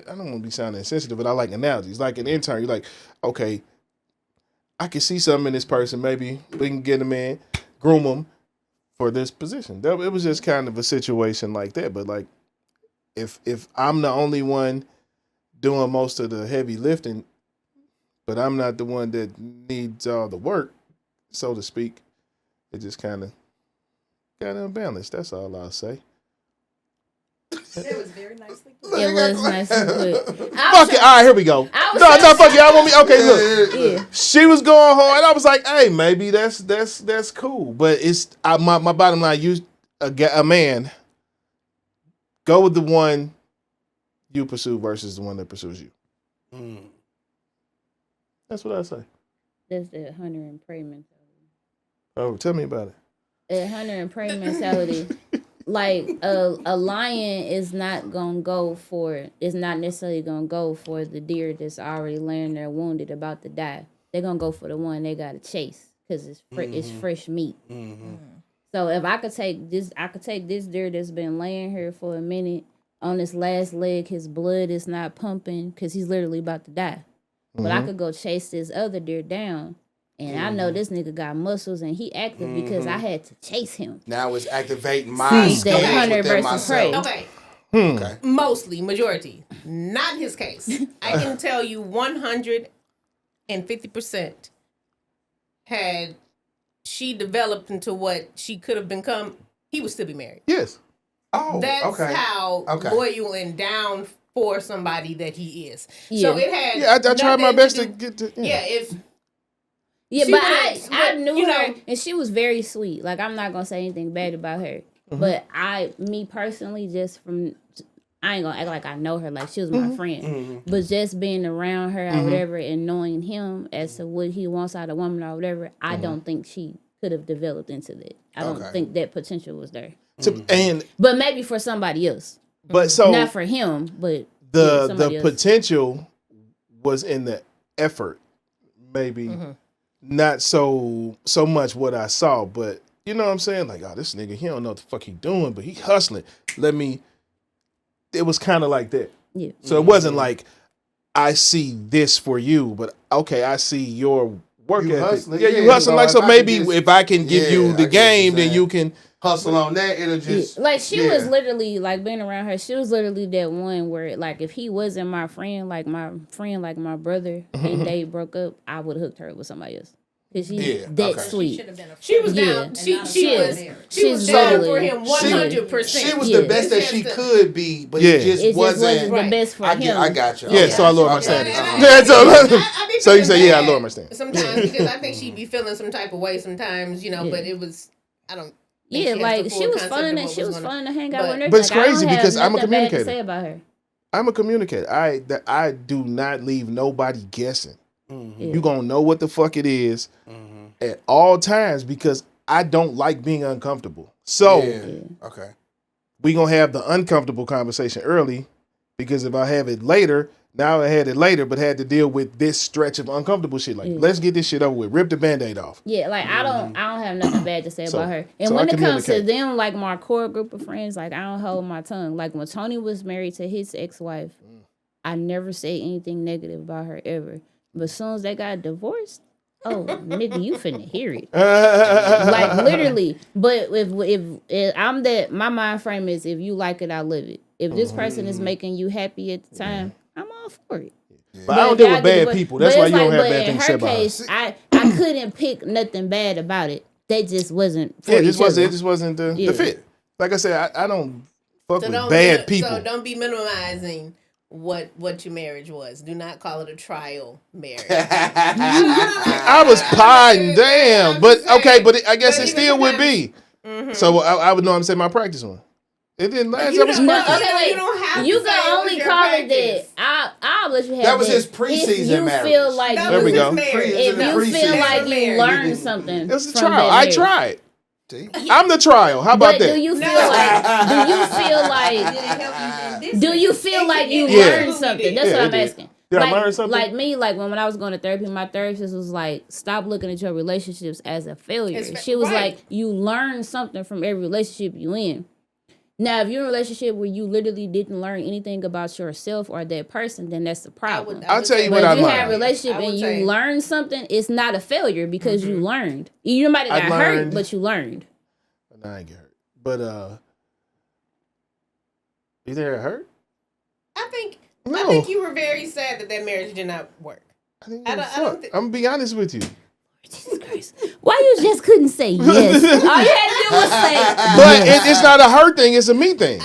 want to be sounding insensitive, but I like analogies. Like an intern, you're like, okay, I can see something in this person. Maybe we can get them in, groom them for this position. It was just kind of a situation like that. But like, if I'm the only one doing most of the heavy lifting, but I'm not the one that needs all the work, so to speak, it just kind of got unbalanced. That's all I'll say. It was very nicely put. It was nicely put. Fuck it. All right, here we go. No, fuck it. I want me. Okay, look. Yeah. She was going hard. I was like, hey, maybe that's cool. But it's my bottom line. A man, go with the one you pursue versus the one that pursues you. Mm. That's what I say. That's the hunter and prey mentality. Oh, tell me about it. A hunter and prey mentality. Like a lion is not necessarily gonna go for the deer that's already laying there wounded about to die. They're gonna go for the one they gotta chase because it's fresh meat. Mm-hmm. So if I could take this deer that's been laying here for a minute on his last leg, his blood is not pumping because he's literally about to die. Mm-hmm. But I could go chase this other deer down. And I know this nigga got muscles and he active because I had to chase him. Now it's activating my skills hunter versus prey. Okay. Mostly, majority. Not his case. I can tell you 150% had she developed into what she could have become, he would still be married. Yes. Oh, that's how loyal and down for somebody that he is. Yeah. So it had. Yeah, I tried my best to get to. Yeah, if. Yeah, but I knew her, and she was very sweet. Like, I'm not going to say anything bad about her. Mm-hmm. But me personally, I ain't going to act like I know her. Like, she was my friend. Mm-hmm. But just being around her or whatever and knowing him as to what he wants out of a woman or whatever, I don't think she could have developed into that. I don't think that potential was there. But maybe for somebody else. But so not for him, but the potential was in the effort, maybe. Mm-hmm. Not so much what I saw, but you know what I'm saying? Like, oh, this nigga, he don't know what the fuck he doing, but he hustling. It was kind of like that. Yeah. So it wasn't like, I see this for you, but okay, I see your work ethic. Hustling. Yeah, you hustling. Like, so maybe if I can give you the game, then you can hustle on that. It'll just like she was literally like being around her. She was literally that one where like if he wasn't my brother, and they broke up, I would have hooked her up with somebody else. Cause she's sweet. She was down. She was down for him 100%. She was the best that she could be, but it just wasn't the best for him. I got you. Yeah, so I lowered my standards. So you say, I lowered my standards. Sometimes because I think she'd be feeling some type of way sometimes, but it was Yeah, like she was fun to hang out with her. But it's crazy because I'm a communicator. To say about her. I'm a communicator. I do not leave nobody guessing. Mm-hmm. You gonna know what the fuck it is at all times because I don't like being uncomfortable. So we gonna have the uncomfortable conversation early because if I have it later. Now I had it later, but had to deal with this stretch of uncomfortable shit. Like, let's get this shit over with. Rip the Band-Aid off. Yeah, like I don't have nothing bad to say about her. And when it comes to them, like my core group of friends, like I don't hold my tongue. Like when Tony was married to his ex-wife, I never said anything negative about her ever. But as soon as they got divorced, oh nigga, you finna hear it. Like literally. But if I'm that, my mind frame is if you like it, I love it. If this person is making you happy at the time. I'm all for it. Yeah. But I don't deal with bad people. That's why you don't have bad things to say about her. In her case, I couldn't pick nothing bad about it. They just wasn't for each other. It just wasn't the fit. Like I said, I don't fuck with bad people. So don't be minimizing what your marriage was. Do not call it a trial marriage. I was pine damn. But okay, but I guess it still would be. Mm-hmm. So I would know I'm saying my practice one. It didn't last. You don't have you can only call it that. I'll let you have that. Was his preseason marriage. Feel like there we go. If you feel like you learned something, it was a trial. I tried. I'm the trial. How about that? Do you feel like you learned something? That's what I'm asking. Did I learn something? Like me, like when I was going to therapy, my therapist was like, stop looking at your relationships as a failure. She was like, you learn something from every relationship you in. Now, if you're in a relationship where you literally didn't learn anything about yourself or that person, then that's the problem. I'll tell you what I learned. But if you have a relationship and you learn something, it's not a failure because you learned. You might have got hurt, but you learned. No, I ain't get hurt. But you think I hurt? I think you were very sad that marriage did not work. I'm gonna be honest with you. Jesus Christ. Why you just couldn't say yes? All you had to do was say But yes. It's not a her thing, it's a me thing.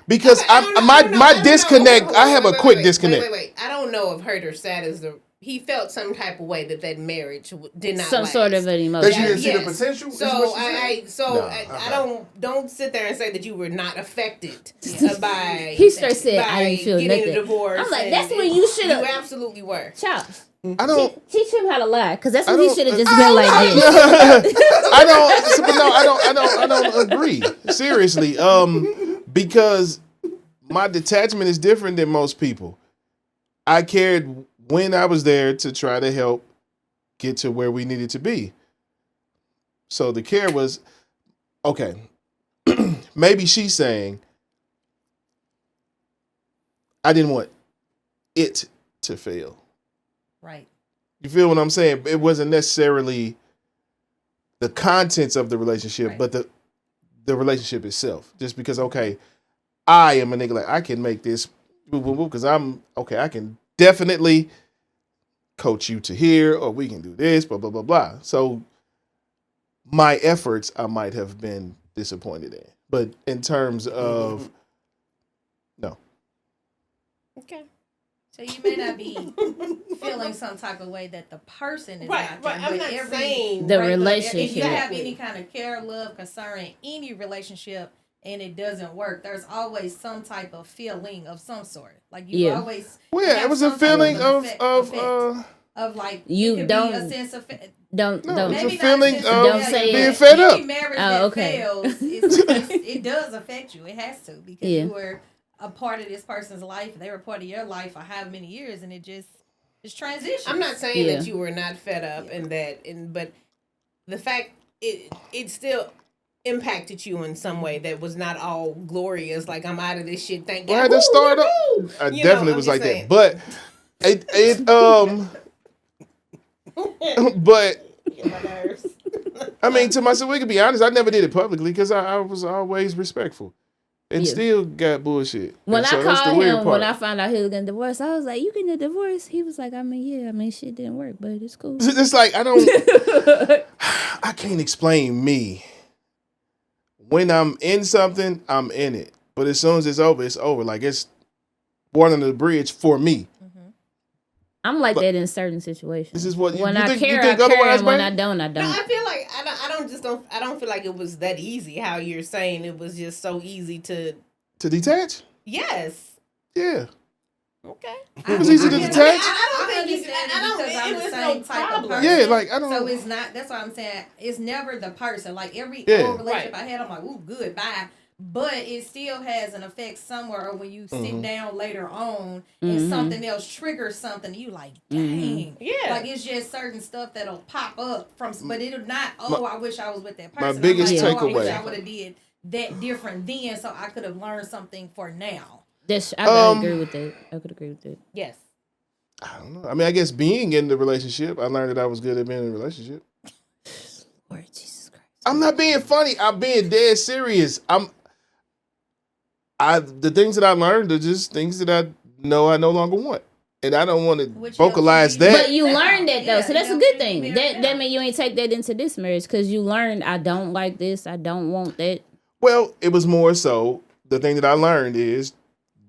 Because my disconnect, I have a quick disconnect. Wait. I don't know if hurt or sad is he felt some type of way that marriage did not some last. sort of an emotion. That you didn't see the potential? I don't sit there and say that you were not affected by he straight said I didn't feel getting nothing. a divorce. I'm like, that's when you should have. You absolutely were. Chops. I don't teach him how to lie, because that's when he should have just been like this. I don't agree. Seriously. Because my detachment is different than most people. I cared when I was there to try to help get to where we needed to be. So the care was, okay, maybe she's saying, I didn't want it to fail. Right. You feel what I'm saying? It wasn't necessarily the contents of the relationship, but the relationship itself. Just because, okay, I am a nigga, like, I can make this, because I can definitely coach you to here, or we can do this, blah, blah, blah, blah. So my efforts, I might have been disappointed in. But in terms of, no. Okay. So you may not be feeling some type of way that the person is out there. I'm not saying the relationship. If you have any kind of care, love, concern in any relationship and it doesn't work, there's always some type of feeling of some sort. Like you always. Well, yeah, it was a feeling of like you don't be a sense of don't. Maybe it's a feeling of don't say being fed up. Any marriage that fails, it does affect you. It has to, because you were a part of this person's life. They were part of your life for however many years, and it just transitions. I'm not saying that you were not fed up but the fact it still impacted you in some way that was not all glorious. Like, I'm out of this shit. Thank God. I had to start up. I definitely was like that, but it but I mean, to myself, we can be honest. I never did it publicly because I was always respectful. And still got bullshit. When I called him, when I found out he was getting divorced, I was like, "You getting a divorce?" He was like, shit didn't work, but it's cool." It's like, I can't explain me. When I'm in something, I'm in it. But as soon as it's over, it's over. Like, it's water under the bridge for me. I'm like that in certain situations. This is what when you I think, care, you think I otherwise, care, and when man? I don't, I don't. No, I feel like I don't feel like it was that easy. How you're saying it was just so easy to detach. Yes. Yeah. Okay. It was easy to detach. I think because I'm the same type of person. Yeah, like I don't. So it's not. That's what I'm saying. It's never the person. Like every old relationship I had, I'm like, ooh, good, bye. But it still has an effect somewhere, or when you sit down later on and something else triggers something, you like, dang. Yeah. Like, it's just certain stuff that'll pop up from, but it'll not, I wish I was with that person. My biggest takeaway. I wish I would have did that different then, so I could have learned something for now. I could agree with that. I could agree with that. Yes. I don't know. I mean, I guess being in the relationship, I learned that I was good at being in a relationship. Lord Jesus Christ. I'm not being funny. I'm being dead serious. The things that I learned are just things that I know I no longer want. And I don't want to vocalize that. But you learned that, though, so that's a good thing. That means you ain't take that into this marriage, because you learned, I don't like this, I don't want that. Well, it was more so, the thing that I learned is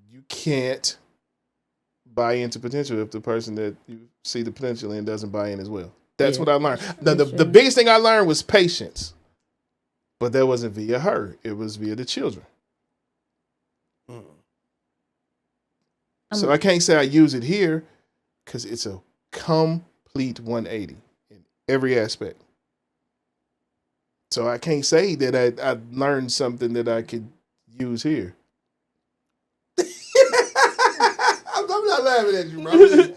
you can't buy into potential if the person that you see the potential in doesn't buy in as well. That's what I learned. The biggest thing I learned was patience. But that wasn't via her. It was via the children. So I can't say I use it here because it's a complete 180 in every aspect. So I can't say that I learned something that I could use here. I'm not not laughing at you, bro.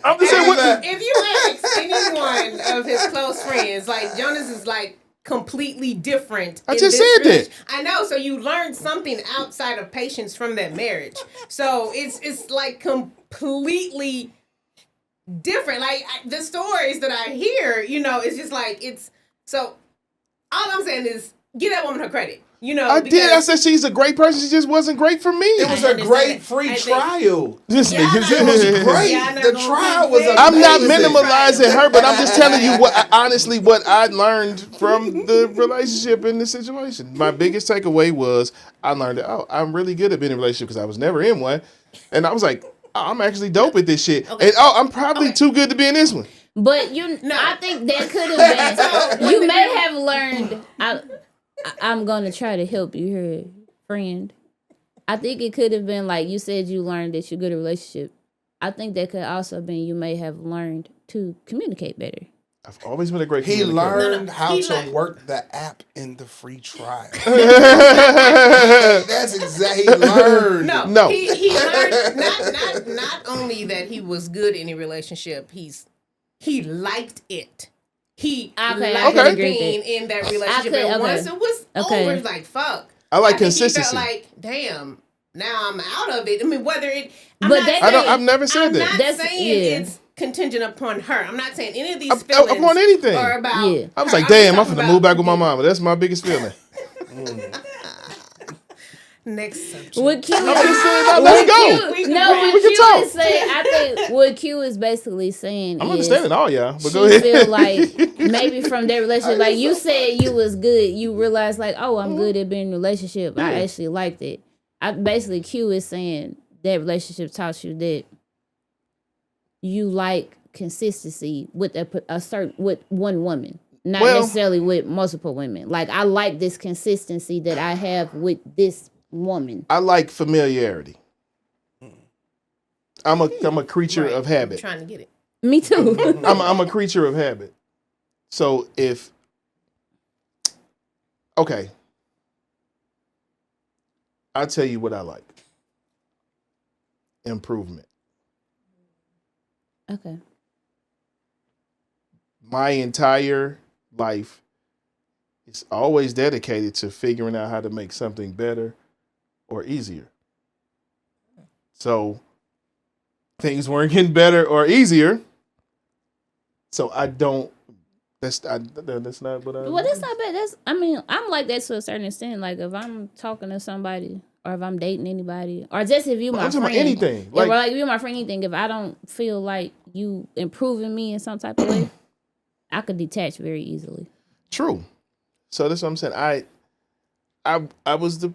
I'm just saying what. If you ask anyone of his close friends, like Jonas is like completely different. I just said that. I know. So you learned something outside of patience from that marriage. So it's like completely different. Like the stories that I hear, it's just like it's so. All I'm saying is give that woman her credit. I did. I said she's a great person. She just wasn't great for me. It was a great free trial. This nigga, it was great. The trial was amazing. I'm not minimalizing her, but I'm just telling you what I learned from the relationship in this situation. My biggest takeaway was I learned that I'm really good at being in a relationship because I was never in one, and I was like, I'm actually dope at this shit, and I'm probably too good to be in this one. But I think that could have been. You may have learned. I'm gonna try to help you here, friend. I think it could have been like you said. You learned that you're good at relationship. I think that could also been you may have learned to communicate better. I've always been a great He communicator. learned how to work the app in the free trial. That's exactly. He learned. No. He learned not only that he was good in a relationship. He liked it. He liked being in that relationship. And once it was over, it's like, fuck. I like consistency. He felt like, damn, now I'm out of it. I mean, whether it... I've never said that. I'm not saying it's contingent upon her. I'm not saying any of these feelings upon anything. are about her. I was like, damn, I'm finna move back with my mama. That's my biggest feeling. Next subject. What Q is let's go. We can talk. I think what Q is basically saying I'm is understanding all y'all, but go she ahead. feel like maybe from their relationship, like you said you was good, you realized like, oh, I'm good at being in a relationship. Yeah. I actually liked it. Basically Q is saying that relationship taught you that you like consistency with with one woman. Not necessarily with multiple women. Like I like this consistency that I have with this woman. I like familiarity. I'm a creature of habit. I'm trying to get it. Me too. I'm a creature of habit. So I'll tell you what I like. Improvement. Okay. My entire life is always dedicated to figuring out how to make something better or easier. So things weren't getting better or easier. So I don't. That's not what I. Well, that's not bad. I'm like that to a certain extent. Like if I'm talking to somebody, or if I'm dating anybody, or just if you my friend, about anything. Like if you my friend, anything. If I don't feel like you improving me in some type of way, I could detach very easily. True. So that's what I'm saying. I was the.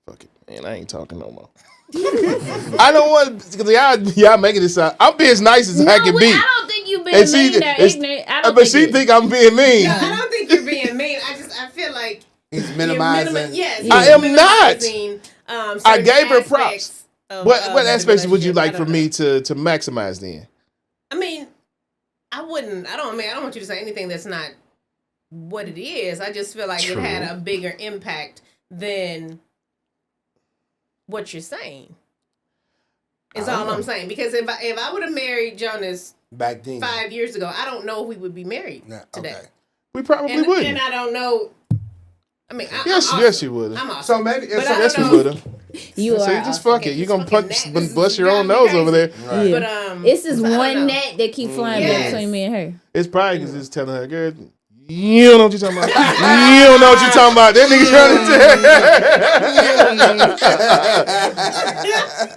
Fuck it, man. I ain't talking no more. I don't want because y'all making this sound. I'm being as nice as I can be. I don't think you being mean or ignorant. But she think I'm being mean. No, I don't think you're being mean. I feel like he's minimizing. Yes, I am not. I gave her props. What aspects would you like for me to maximize then? I mean, I don't want you to say anything that's not what it is. I just feel like it had a bigger impact than what you're saying. Is all I'm saying. Because if I would have married Jonas back then 5 years ago, I don't know if we would be married today. Okay. We probably would. And I don't know. I mean, yes, you would have. I'm awesome. So maybe yes, we would have. You so are. You just fuck it. You're gonna bust your own nose over there. Right. Yeah. But it's just one net that keep flying between me and her. It's probably because it's telling her, girl, you don't know what you're talking about. You don't know what you're talking about. That nigga trying to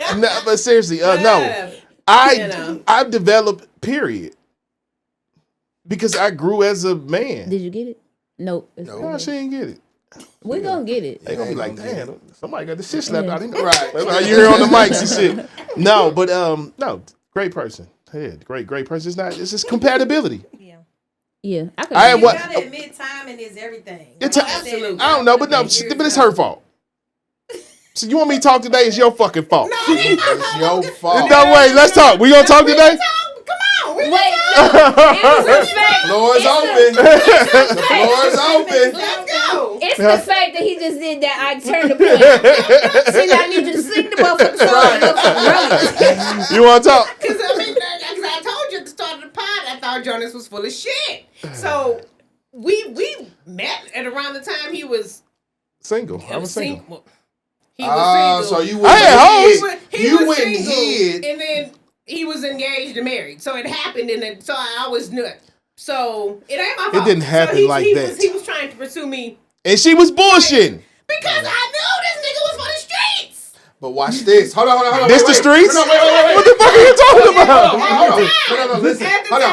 tell. No, but seriously, no. I've developed, period. Because I grew as a man. Did you get it? Nope. No, she didn't get it. We gonna get it. They gonna be like, damn, somebody got the shit slapped out of him. Right. That's how you hear on the mics and shit. No, but no, great person. Yeah, great person. It's just compatibility. Yeah, I gotta admit, timing is everything. Absolutely. I don't know, but it's her fault. So you want me to talk today? It's your fucking fault. No, it's your fault. No way. Let's talk. We gonna talk today? Come on. Wait, no. Floor is open. The floor is open. Let's go. It's the fact that he just did that. I turned the point. See, now I need you to sing the motherfucking song. You want to talk? Because I told you at the start of the pod, I thought Jonas was full of shit. So we met at around the time he was single. I was single. He was single. So you went He was and single, hid. and then he was engaged and married. So it happened, and then, so I always knew it. So it ain't my fault. It didn't happen that. He was trying to pursue me. And she was bullshitting. Because I knew this nigga was for the streets. But watch this. Hold on. This the streets? No, wait. What the fuck are you talking about? Hold on. Listen. Hold on.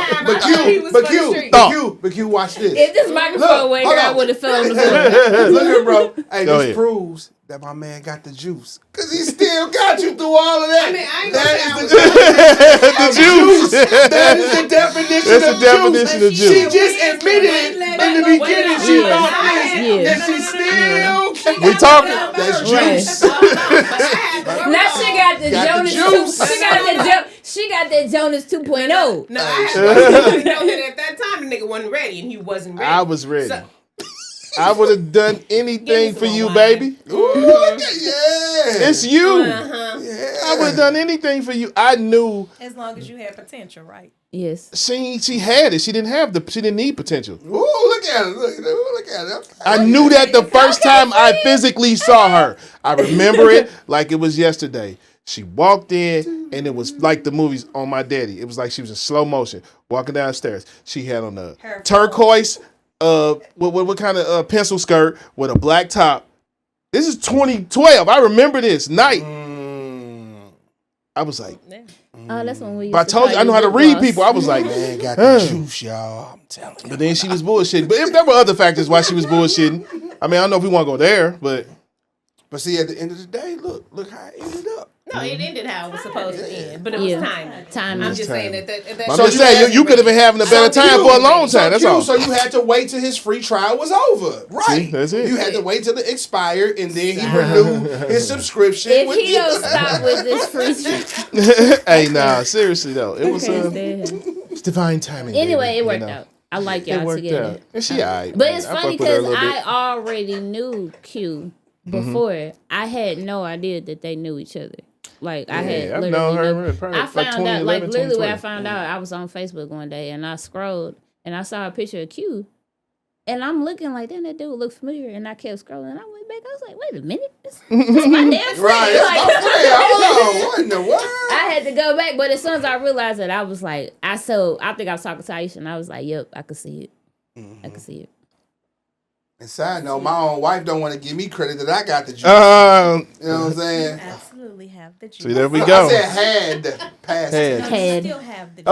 But Q, watch this. If this microphone went here, I would have fell on the floor. Look here, bro. Hey, Go this ahead. proves that my man got the juice. Because he still got you through all of that. I mean, I ain't gonna say The juice. That is the definition That's of the definition of juice. juice. She just admitted it in the beginning. She Yeah. thought this. Yeah. And she still We talking. That's Right. juice. Now she got the Got the Jonas. juice. She got that Jonas 2.0. No, I had to know that at that time the nigga wasn't ready, and he wasn't ready. I was ready. So, I would have done anything Give me for some you, wine. baby. Ooh, look at yeah. It's you. Yeah. I would have done anything for you. I knew As long as you had potential, right? Yes. she had it. She didn't need potential. Ooh, look at it. Look at it. I knew that the first time I physically saw her. I remember it like it was yesterday. She walked in, and it was like the movies on My Daddy. It was like she was in slow motion walking downstairs. She had on a turquoise, what kind of pencil skirt with a black top. This is 2012. I remember this night. I was like, Oh, that's when we. but I told you I know how to read people. I was like, Man got the juice, y'all. I'm telling you. but then she was bullshitting. But if there were other factors why she was bullshitting, I mean, I don't know if we want to go there, but See, at the end of the day, look how it ended up. no, it ended how it was supposed to end, but it was Yeah. timing. I'm just saying that. I'm just saying you could have been having a better time for a long time. That's all. So you had to wait till his free trial was over, right? See, that's it. You had to wait till it expired, and then he renewed his subscription. If with he you. don't stop with this free Hey, nah, seriously though, it was can't stand him. it's divine timing. Anyway, baby, it worked you know? out. I like It y'all worked together. out. And she alright. But it's man. I funny fuck with her a because little I bit. already knew Q before. I had no idea that they knew each other. Like I had I've literally known her never- probably I like found out 2011, like literally when I 2012. found out I was on Facebook one day and I scrolled and I saw a picture of Q and I'm looking like damn that dude looked familiar and I kept scrolling and I went back. I was like, wait a minute, this my damn friend. Right, that's Like- my friend. Hold on, what in the world? I had to go back, but as soon as I realized that, I was like, I think I was talking to Aisha, and I was like, yep, I could see it. I could see it. And side note, my own wife don't want to give me credit that I got the juice. You know what I'm saying? Absolutely have the juice. See, there we I go. said had passed. Had. No, Had. you still have the juice.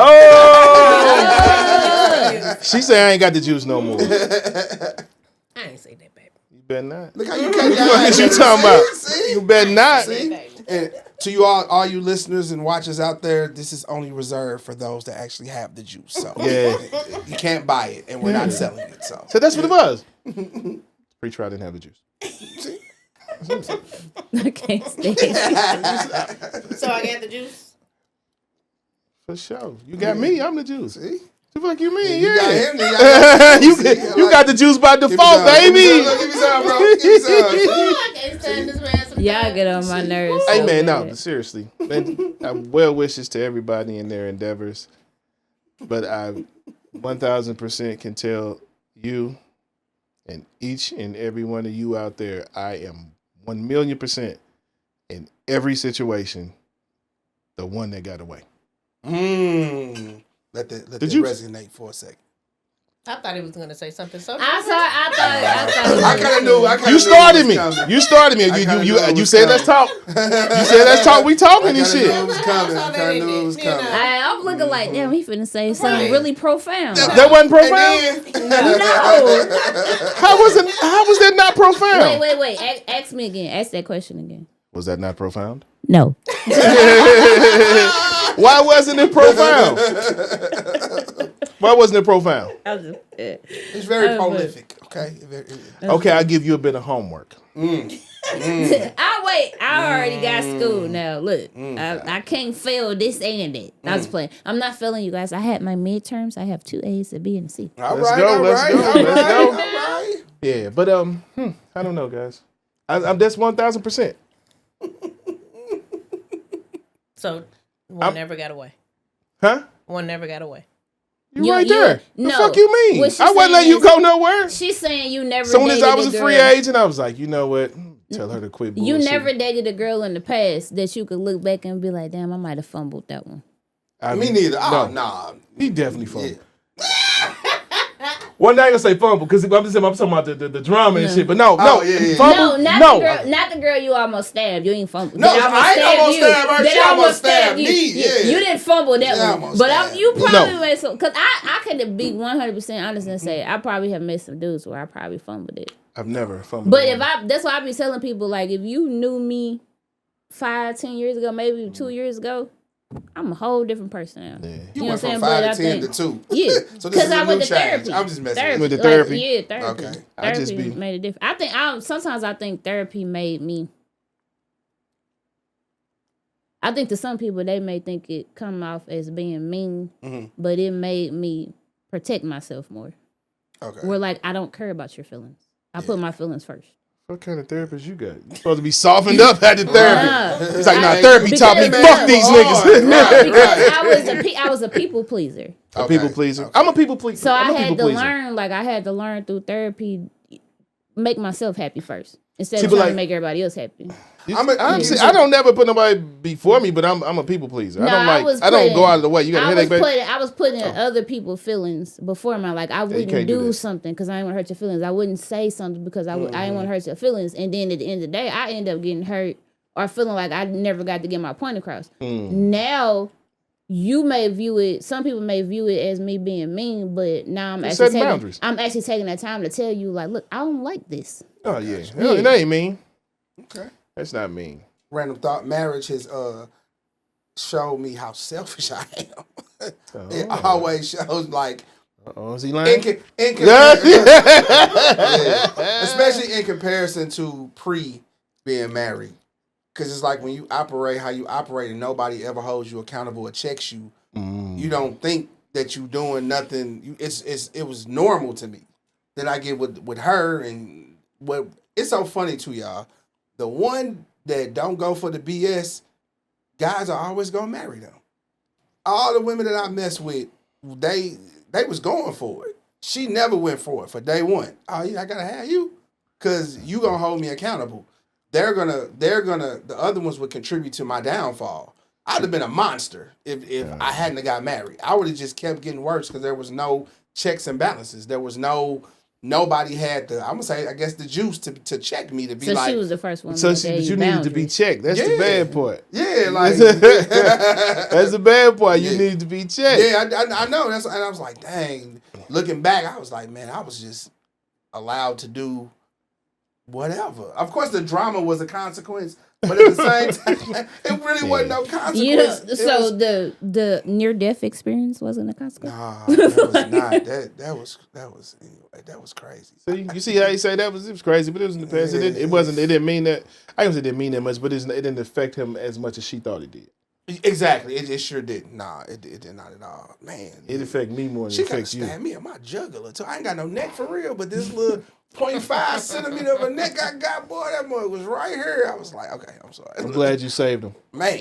Oh! She say I ain't got the juice no more. You I ain't say that, baby. better not. Look how you cut What you talking about? You better not. See? And to you all you listeners and watchers out there, this is only reserved for those that actually have the juice. So Yeah. you can't buy it, and we're not selling it. So So that's what it was. Pre-trial didn't have the juice. I can't stand it. So I got the juice. For sure. You got me. I'm the juice. see, The fuck you mean? you Yeah. got him. Then got You got the juice by default, baby. Give me some, bro. Give me some. I can't stand this man sometimes. Y'all get on my nerves. Hey so man, no, bad. seriously. Man, well wishes to everybody in their endeavors. But I 1000% can tell you and each and every one of you out there, I am 1,000,000% in every situation the one that got away. Let that Did you- resonate for a second. I thought he was gonna say something so. I thought. I kind of knew. You started me. You started me. You said let's talk. You said let's talk. We talking and shit. It was coming. I kind of knew it was coming. I'm looking like, damn, he finna say something really profound. That wasn't profound. And then, No. How was that not profound? Wait. Ask me again. Ask that question again. Was that not profound? No. Why wasn't it profound? Why wasn't it profound? it's very prolific. Okay. Okay, I'll give you a bit of homework. I already got school now. Look, I can't fail this and that. I was playing. I'm not failing you guys. I had my midterms. I have 2 A's, a B, and a C. All Let's right. go, All let's right. go, All let's right. go. All right. Yeah, but I don't know, guys. I'm that's 1,000%. So one never got away. Huh? One never got away. You right there. No. The fuck you mean? What she I wasn't saying letting you is- go nowhere. She's saying you never Soon as dated I was a free girl. agent, I was like, you know what? Tell her to quit bullshit. You never dated a girl in the past that you could look back and be like, damn, I might have fumbled that one. Me neither. Oh, No. nah. He definitely fumbled. One day I ain't gonna say fumble because I'm talking about the drama and shit. But no, fumble, Not the girl you almost stabbed. You ain't fumbled. No, I ain't almost stabbed her. She almost stabbed me. Yeah. You didn't fumble that Yeah, one. almost But stabbed. you probably made some. Because I could be 100% honest and say I probably have met some dudes where I probably fumbled it. I've never fumbled. But that's why I be telling people, like, if you knew me 5-10 years ago, maybe 2 years ago, I'm a whole different person now. Yeah. You know went what I'm from saying? 5 to 10 to 2. Yeah, So this is I a went new to change. therapy. I'm just messing therapy. with you. Went to therapy? Yeah, therapy. Okay. I just Therapy made a difference. Sometimes I think therapy made me. I think to some people they may think it come off as being mean, but it made me protect myself more. Okay. Where like I don't care about your feelings. I put my feelings first. What kind of therapist you got? You supposed to be softened up at the therapy. It's like, nah, Hey, therapy taught me because- fuck these niggas. Because I was a people pleaser. A people pleaser. I'm a people pleaser. So I'm a I had people to pleaser. learn through therapy, make myself happy first instead See, of but trying like- to make everybody else happy. I don't never put nobody before me, but I'm a people pleaser. No, I don't go out of the way. You got a headache, baby? I was putting other people's feelings before my, like I wouldn't can't do do that. something because I didn't want to hurt your feelings. I wouldn't say something because I didn't want to hurt your feelings. And then at the end of the day, I end up getting hurt or feeling like I never got to get my point across. Now, you may view it. Some people may view it as me being mean, but now I'm actually setting boundaries. taking that time to tell you, like, look, I don't like this. Oh, yeah. That ain't mean. Okay. That's not mean. Random thought. Marriage has showed me how selfish I am. It always shows like. Oh, is he lying? Especially in comparison to pre being married. Because it's like when you operate how you operate and nobody ever holds you accountable or checks you, you don't think that you doing nothing. It was normal to me. Then I get with her and what it's so funny to y'all. The one that don't go for the BS, guys are always gonna marry them. All the women that I mess with, they was going for it. She never went for it for day one. Oh yeah, I gotta have you, cause you gonna hold me accountable. They're gonna. The other ones would contribute to my downfall. I'd have been a monster if I hadn't have got married. I would have just kept getting worse because there was no checks and balances. There was nobody had the. I'm gonna say I guess the juice to check me to be So like. she was the first one. So to tell you needed to be boundaries. checked. That's the bad part. Yeah, like That's the bad part. You need to be checked. yeah, I know. And I was like, dang. Looking back, I was like, man, I was just allowed to do whatever. Of course, the drama was a consequence, but at the same time, it really wasn't no consequence. So the near death experience wasn't a consequence. Nah, that was not. That was anyway. That was crazy. So you see how you say it was crazy, but it was in the past. It didn't mean that. I guess it didn't mean that much, but it didn't affect him as much as she thought it did. Exactly. It sure didn't. Nah, it did not at all. Man, It affected me more than she it could have affects you. stabbed me in my jugular too. I ain't got no neck for real, but this little 0.5 centimeter of a neck I got, boy, that boy was right here. I was like, okay, I'm sorry. I'm glad you saved him. Man,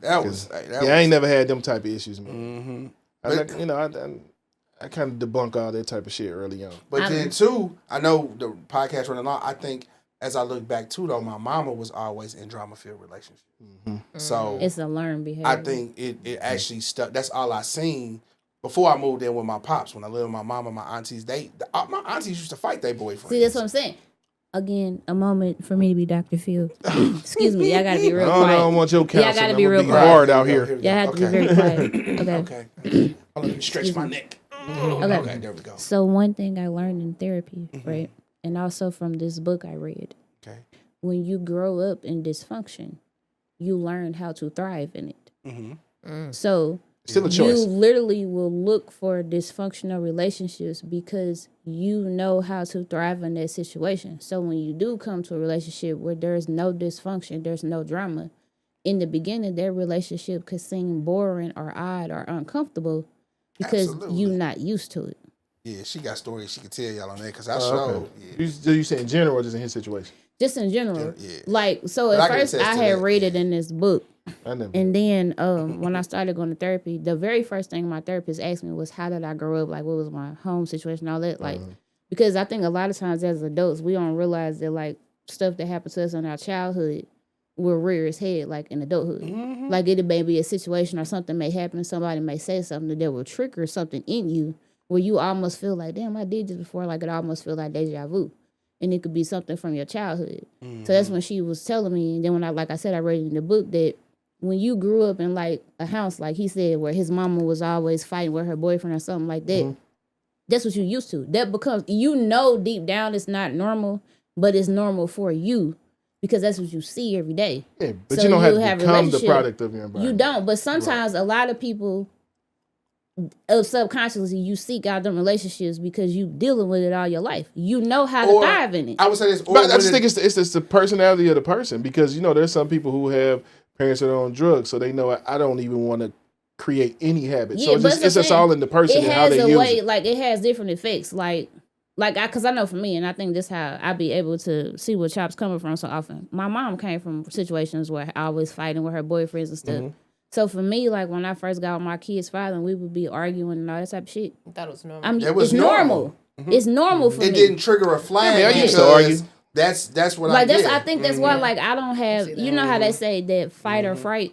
that was. I ain't never had them type of issues, man. I kind of debunk all that type of shit early on. But then too, I know the podcast running on. I think as I look back too, though, my mama was always in drama-filled relationships. So It's a learned behavior. I think it actually stuck. That's all I seen before I moved in with my pops. When I lived with my mama, my aunties, my aunties used to fight their boyfriends. See, that's what I'm saying. Again, a moment for me to be Dr. Phil. Excuse me, y'all gotta be real I quiet. don't want your counsel. Y'all gotta be real be quiet. hard out here. Y'all have to be very quiet. Okay. Okay. Let me stretch my neck. Okay. Okay, there we go. So one thing I learned in therapy, right, and also from this book I read, Okay. when you grow up in dysfunction, you learn how to thrive in it. So Still a you choice. literally will look for dysfunctional relationships because you know how to thrive in that situation. So when you do come to a relationship where there's no dysfunction, there's no drama, in the beginning, that relationship could seem boring or odd or uncomfortable because Absolutely. you're not used to it. Yeah, she got stories she could tell y'all on that because I showed. Okay. Yeah. You saying in general or just in his situation? Just in general. Yeah. Like, so But I at can first attest I to had that, read it yeah. in this book. I never. And then when I started going to therapy, the very first thing my therapist asked me was, how did I grow up? Like, what was my home situation, all that. Like, because I think a lot of times as adults, we don't realize that, like, stuff that happened to us in our childhood will rear its head, like, in adulthood. Like, it may be a situation or something may happen. Somebody may say something that will trigger something in you where you almost feel like, damn, I did this before. Like, it almost feel like deja vu. And it could be something from your childhood. So that's when she was telling me. And then when like I said, I read in the book that when you grew up in like a house, like he said, where his mama was always fighting with her boyfriend or something like that, that's what you used to. That becomes, deep down it's not normal, but it's normal for you because that's what you see every day. Yeah, but So you don't you have to become the relationship. product of your environment. You don't, but sometimes a lot of people subconsciously you seek out them relationships because you dealing with it all your life. You know how to thrive in it. I would say this. But I just think it's the personality of the person because, there's some people who have parents that are on drugs, so they know I don't even want to create any habits. Yeah, so it's just all in the person and how they use it. Like it has different effects. Because I know for me, and I think this how I be able to see where Chop's coming from so often. My mom came from situations where I was fighting with her boyfriends and stuff. So for me, like when I first got with my kid's father, and we would be arguing and all that type of shit. I thought it was normal. It's normal. It's normal for me. It didn't trigger a flag. I used to argue. That's what like I that's did. I think that's why like I don't have how they say that fight or fright.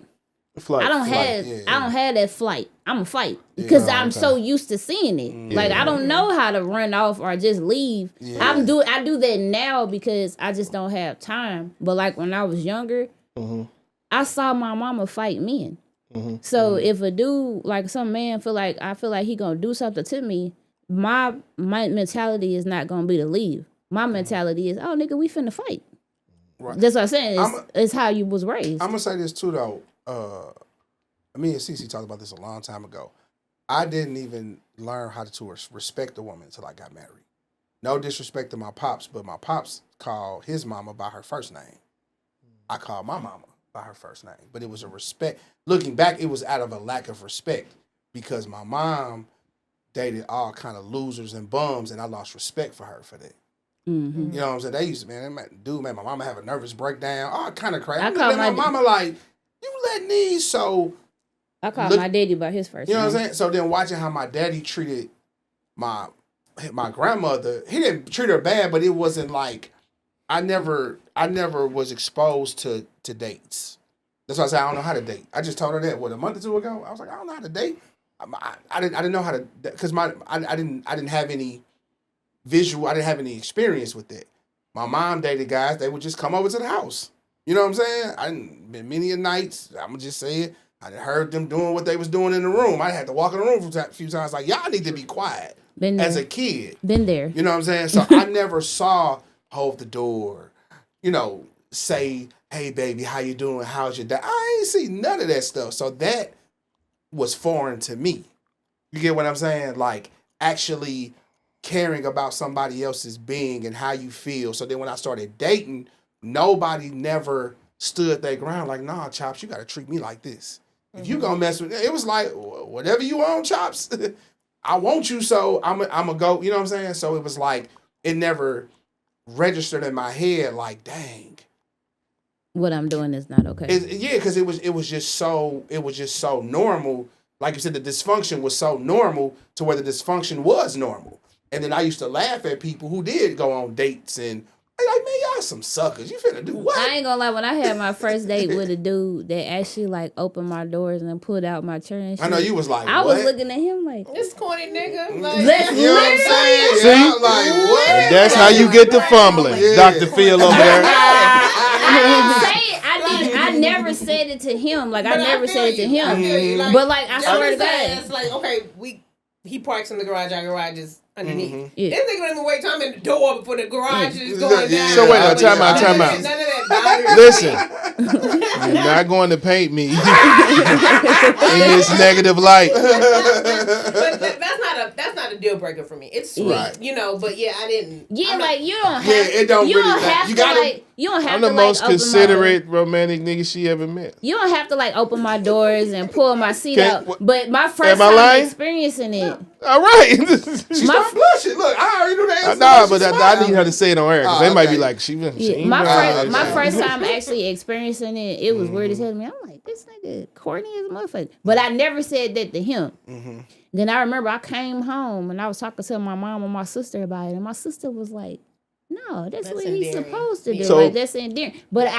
I don't have that flight. I'm a fight because I'm so used to seeing it. Like I don't know how to run off or just leave. I do that now because I just don't have time. But like when I was younger, I saw my mama fight men. So if a dude, like some man I feel like he gonna do something to me, my mentality is not gonna be to leave. My mentality is, oh nigga, we finna fight. Right. That's what I'm saying. It's how you was raised. I'm gonna say this too though. Me and Cece talked about this a long time ago. I didn't even learn how to respect a woman until I got married. No disrespect to my pops, but my pops called his mama by her first name. I called my mama by her first name, but it was a respect. Looking back, it was out of a lack of respect because my mom dated all kind of losers and bums, and I lost respect for her for that. You know what I'm saying? They used to, man, my mama have a nervous breakdown, all kind of crazy. I call my mama like, you letting these, so. I called my daddy by his first name. You know what I'm saying? So then watching how my daddy treated my grandmother, he didn't treat her bad, but it wasn't like, I never was exposed to dates. That's why I said I don't know how to date. I just told her that a month or two ago. I was like, I don't know how to date. I didn't know how to, because I didn't have any visual. I didn't have any experience with that. My mom dated guys. They would just come over to the house. You know what I'm saying? I didn't been many a nights. I'm gonna just say it. I heard them doing what they was doing in the room. I had to walk in the room a few times. Like, y'all need to be quiet. As a kid. Been there. You know what I'm saying? So I never saw hold the door. Say, hey baby, how you doing? How's your day? I ain't see none of that stuff. So that was foreign to me. You get what I'm saying? Like actually caring about somebody else's being and how you feel. So then when I started dating, nobody never stood their ground like, nah, Chops, you got to treat me like this. If you gonna mess with it was like, whatever you want, Chops, I want you, so I'm gonna go, you know what I'm saying? So it was like, it never registered in my head like, dang. What I'm doing is not okay. Because it was just so normal. Like you said, the dysfunction was so normal to where the dysfunction was normal. And then I used to laugh at people who did go on dates and like, man, y'all some suckers. You finna do what? I ain't gonna lie. When I had my first date with a dude that actually like opened my doors and pulled out my chair and shit, I know you was like, I was looking at him like, this corny nigga. Like, you know what I'm saying? See? Yeah, like, what? And that's how you get the fumbling. Yeah. Dr. Phil over there. I never said it to him. Like, I never said it to him. Like, but like, I swear to God, it's like, okay, he parks in the garage. Our garage is underneath. Yeah. This nigga don't even wait time in the door before the garage is going down. So wait, time out. None of that. Listen, you're not going to paint me in this negative light. But that's not not a deal breaker for me. It's sweet, you know, but yeah, I didn't. Yeah, I'm like you don't have. Yeah, it don't you really don't matter. have You to gotta- like. You don't have I'm to the like most open considerate romantic nigga she ever met. You don't have to like open my doors and pull my seat Okay, out. But my first am I time lying? experiencing it. All right. She started blushing. Look, I already knew that. Nah, but I need her to say it on air because they might be like, she Yeah, ain't my right. first time actually experiencing it, it was weird as hell to me. I'm like, this nigga corny as a motherfucker. But I never said that to him. Then I remember I came home and I was talking to my mom and my sister about it, and my sister was like, "No, that's what he's endearing. supposed to do. So- like that's endearing." But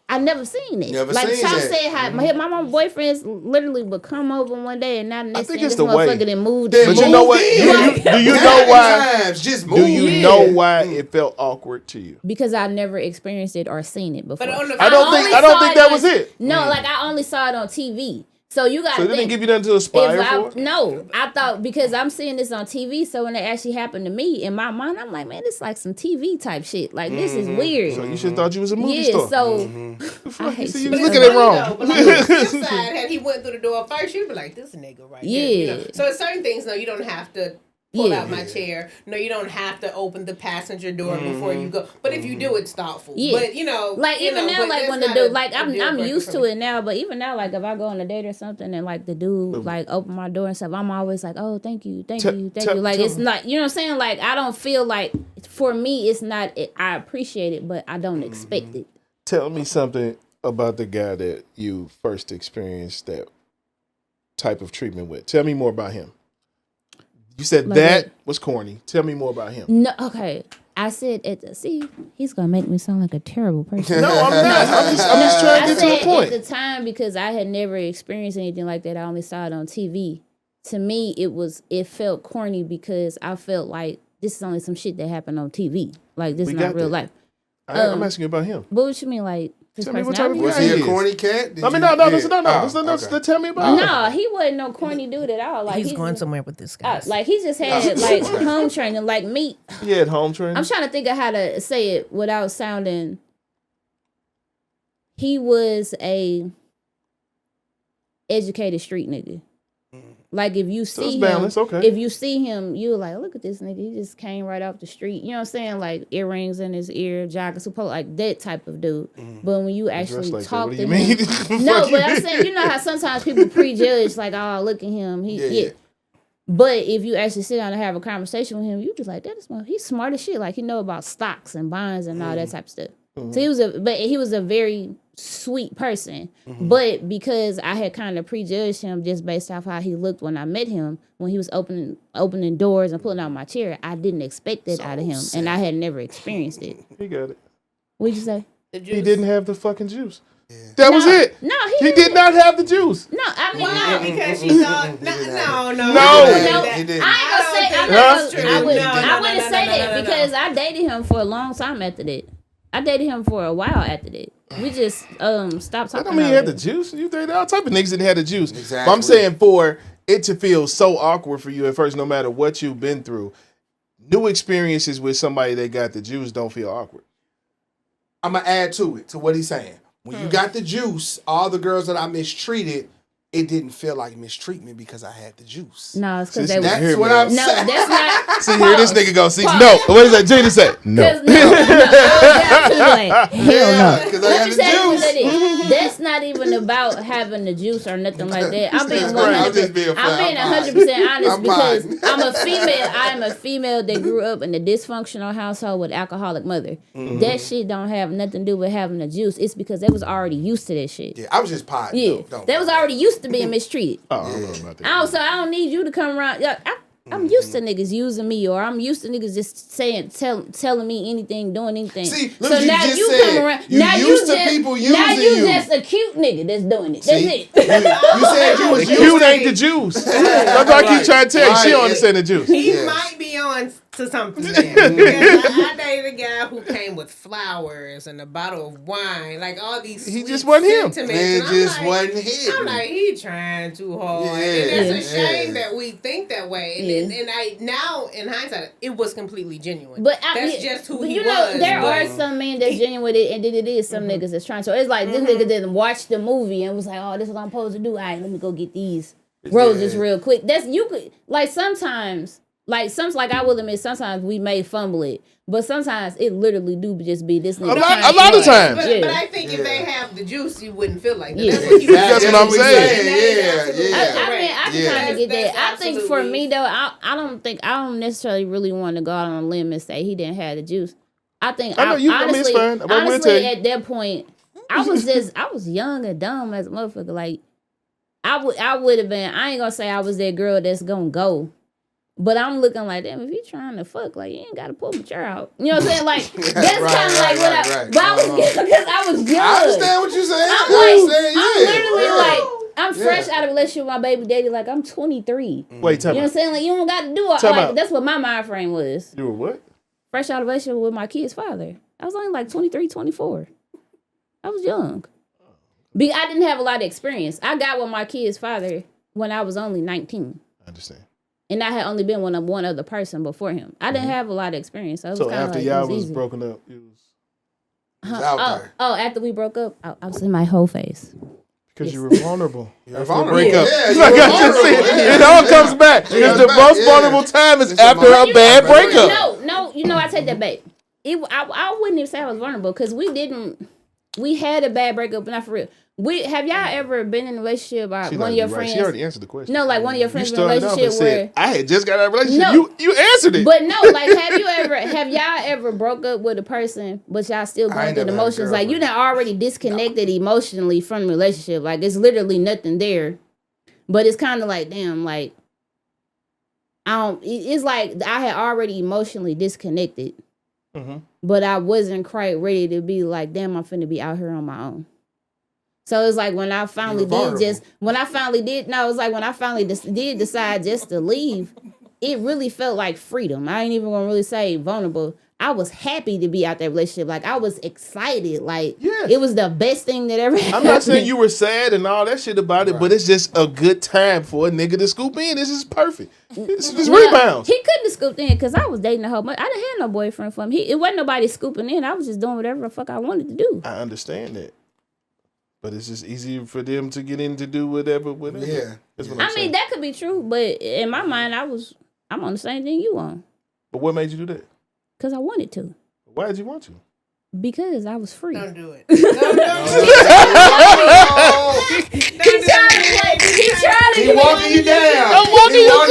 I never seen it. Never like seen Tom that. said, how my mom boyfriends literally would come over one day and now the next think thing it's this the way. motherfucker then moved. Then But you know what? moved in. Do you know why? Times, just Do you moved know in. why it felt awkward to you? Because I never experienced it or seen it before. But on the I don't think that was it. No, like I only saw it on TV. So you got So to they didn't think. give you nothing to aspire for? No, I thought because I'm seeing this on TV, so when it actually happened to me, in my mind, I'm like, man, it's like some TV type shit. Like this is weird. So you should have thought you was a movie Yeah, star. so I hate See, shit. you But look it's at it funny, wrong. though, but like, on the flip side, had he went through the door first, you'd be like, this nigga right here. You know? Yeah. So it's certain things, no, you don't have to pull Yeah. out my chair. No, you don't have to open the passenger door before you go. But if you do, it's thoughtful. Yeah. But, you know. Like you even know, now, but like that's when the not dude, a like I'm deal breaker used for to me. it now. But even now, like if I go on a date or something and like the dude like open my door and stuff, I'm always like, oh, thank you. Like it's not, you know what I'm saying? Like I don't feel like for me, it's not. I appreciate it, but I don't expect it. Tell me something about the guy that you first experienced that type of treatment with. Tell me more about him. You said Like that what? was corny. Tell me more about him. No, okay. I said he's gonna make me sound like a terrible person. No, I'm not. I'm just trying to I get to the said point. at the time because I had never experienced anything like that. I only saw it on TV. To me, it felt corny because I felt like this is only some shit that happened on TV. Like this is We not got real that. life. I'm asking you about him. But what you mean, like his Tell me what type of personality? Was he Yeah, a he corny cat? Did I mean, you- no. yeah. Listen, tell me about him. No, he wasn't no corny dude at all. Like He's going just- somewhere with this guy. like he just had like home training, like me. He had home training. I'm trying to think of how to say it without sounding. He was a educated street nigga. Like if you it's see him, balanced, okay. if you see him, you're like, look at this nigga. He just came right off the street. You know what I'm saying? Like earrings in his ear, jogging, support, like that type of dude. But when you actually Dressed like that. talk What to do you mean? him, no, but I'm saying, you know how sometimes people prejudge, like, oh, look at him. Yeah. But if you actually sit down and have a conversation with him, you just like, that is smart. He's smart as shit. Like he know about stocks and bonds and all that type of stuff. So he was a very sweet person. But because I had kind of prejudged him just based off how he looked when I met him, when he was opening doors and pulling out my chair, I didn't expect it out of him, and I had never experienced it. He got it. What'd you say? He didn't have the fucking juice. That was it. No, He did not have the juice. No, I mean, Why? no. Because she thought, no. He didn't. I wouldn't No, say that no. because I dated him for a long time after that. I dated him for a while after that. We just stopped I talking. don't mean he had about the it. juice. You think all type of niggas didn't have the juice. Exactly. But I'm saying for it to feel so awkward for you at first, no matter what you've been through, new experiences with somebody that got the juice don't feel awkward. I'm gonna add to it to what he's saying. When you got the juice, all the girls that I mistreated, it didn't feel like mistreatment because I had the juice. No, it's because This they nigga was. That's what I'm No, saying. that's not. See, here this nigga go. See, Pause. no. What does that Gina say? No. Hell no. Because I Let had me the tell you what juice. that is. That's not even about having the juice or nothing like that. I'm being That's right. I'm 100%. just being fair. I'm being I'm 100% honest I'm because fine. I'm a female. I am a female that grew up in a dysfunctional household with alcoholic mother. That shit don't have nothing to do with having the juice. It's because they was already used to that shit. Yeah, I was just potting. Yeah, they was already used to being mistreated. Oh, I don't know about that. So I don't need you to come around. I'm used to niggas using me, or I'm used to niggas just telling me anything, doing anything. See, look so what you now just you said. come around. You now used to just, people now using you you. just a cute nigga that's doing it. That's See? it. You said you was The used cute to ain't the juice. That's why I keep trying to tell you. She don't understand the juice. He Yes. might be on to something there. Because I dated a guy who came with flowers and a bottle of wine, like all these. He sweet just wasn't him. sentiments. Man, And I'm just like, wasn't him. I'm like, he trying too hard. Yeah, And it's a shame yeah. that we think that way. And I now in hindsight, it was completely genuine. But that's just who but he you know, was. there but- are some men that's genuine with it, and then it is some niggas that's trying. So it's like this nigga didn't watch the movie and was like, "Oh, this is what I'm supposed to do. All right, let me go get these." roses real quick. That's you could like sometimes. Like I will admit, sometimes we may fumble it, but sometimes it literally do just be this nigga. A lot of times. But I think if they have the juice, you wouldn't feel like that. Yeah. That's what I'm saying. I mean, I can kind of get that. I think for me though, I don't necessarily really want to go out on a limb and say he didn't have the juice. I think honestly, at that point, I was young and dumb as a motherfucker. Like I would have been. I ain't gonna say I was that girl that's gonna go. But I'm looking like, damn, if you trying to fuck, like, you ain't got to pull my chair out. You know what I'm saying? Like, that's kind of like what I... But I was... Because I was young. I understand what you're saying. I'm literally like... I'm fresh out of a relationship with my baby daddy. Like, I'm 23. Wait, tell me. You know what I'm saying? Like, you don't got to do it. Like, that's what my mind frame was. You were what? Fresh out of a relationship with my kid's father. I was only like 23, 24. I was young. I didn't have a lot of experience. I got with my kid's father when I was only 19. I understand. And I had only been with one other person before him. I didn't have a lot of experience. So, after y'all was broken up, it was out there. After we broke up, I was in my whole face. Because you were vulnerable. You're vulnerable. Breakup. Yeah, like I just said, it all comes back. Because the most vulnerable time is after a bad breakup. No, I take that back. I wouldn't even say I was vulnerable because we had a bad breakup, but not for real. Have y'all ever been in a relationship or one of your friends? She already answered the question. No, like one of your friends in a relationship where I had just got out of a relationship. You answered it. But no, like have y'all ever broke up with a person but y'all still going through the emotions? Like you done already disconnected emotionally from the relationship. Like it's literally nothing there. But it's kind of like, damn, like it's like I had already emotionally disconnected. Mm-hmm. But I wasn't quite ready to be like, damn, I'm finna be out here on my own. So it's like when I finally did decide just to leave, it really felt like freedom. I ain't even gonna really say vulnerable. I was happy to be out that relationship. Like I was excited. Like it was the best thing that ever happened. I'm not saying you were sad and all that shit about it, but it's just a good time for a nigga to scoop in. This is perfect. This is rebounds. He couldn't have scooped in because I was dating a whole bunch. I didn't have no boyfriend for him. It wasn't nobody scooping in. I was just doing whatever the fuck I wanted to do. I understand that. But it's just easy for them to get in to do whatever. Yeah. That's what I'm saying. mean, that could be true, but in my mind, I'm on the same thing you on. But what made you do that? Because I wanted to. Why did you want to? Because I was free. Don't do it. He trying to walking you down. I'm walking you down.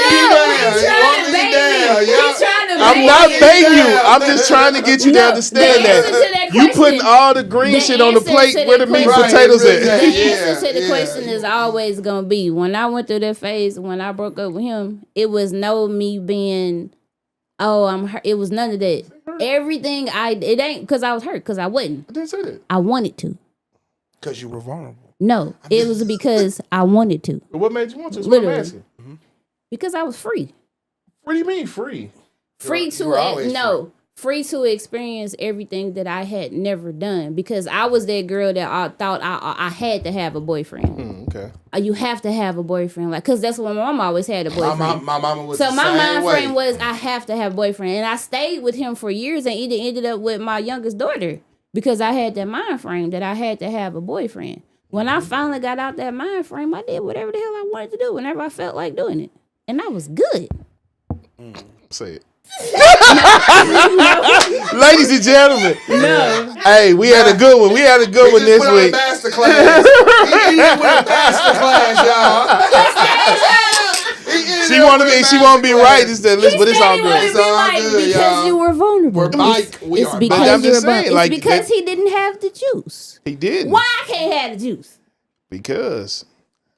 I'm not begging you. I'm just trying to get you to understand that. You putting all the green shit on the plate where the meat and potatoes at. The answer to the question is always going to be, when I went through that phase, when I broke up with him, it was no me being, I'm hurt. It was none of that. Everything it ain't because I was hurt, because I wasn't. I didn't say that. I wanted to. Because you were vulnerable. No, it was because I wanted to. But what made you want to? That's literally. What I'm asking. Because I was free. What do you mean free? Free to experience everything that I had never done, because I was that girl that I thought I had to have a boyfriend. Okay. You have to have a boyfriend, like, because that's what my mom always had, a boyfriend. My mama was so the my same mind way. frame was I have to have a boyfriend, and I stayed with him for years and even ended up with my youngest daughter because I had that mind frame that I had to have a boyfriend. When I finally got out that mind frame, I did whatever the hell I wanted to do whenever I felt like doing it, and I was good. Say it. Ladies and gentlemen, hey, we had a good one. We had a good one this week. Master class. He went to master class, y'all. She want to be right instead, but it's all good. It's all good, because y'all. you were vulnerable. It's because I'm just saying, it's because he didn't have the juice. He did. Why I can't have the juice? Because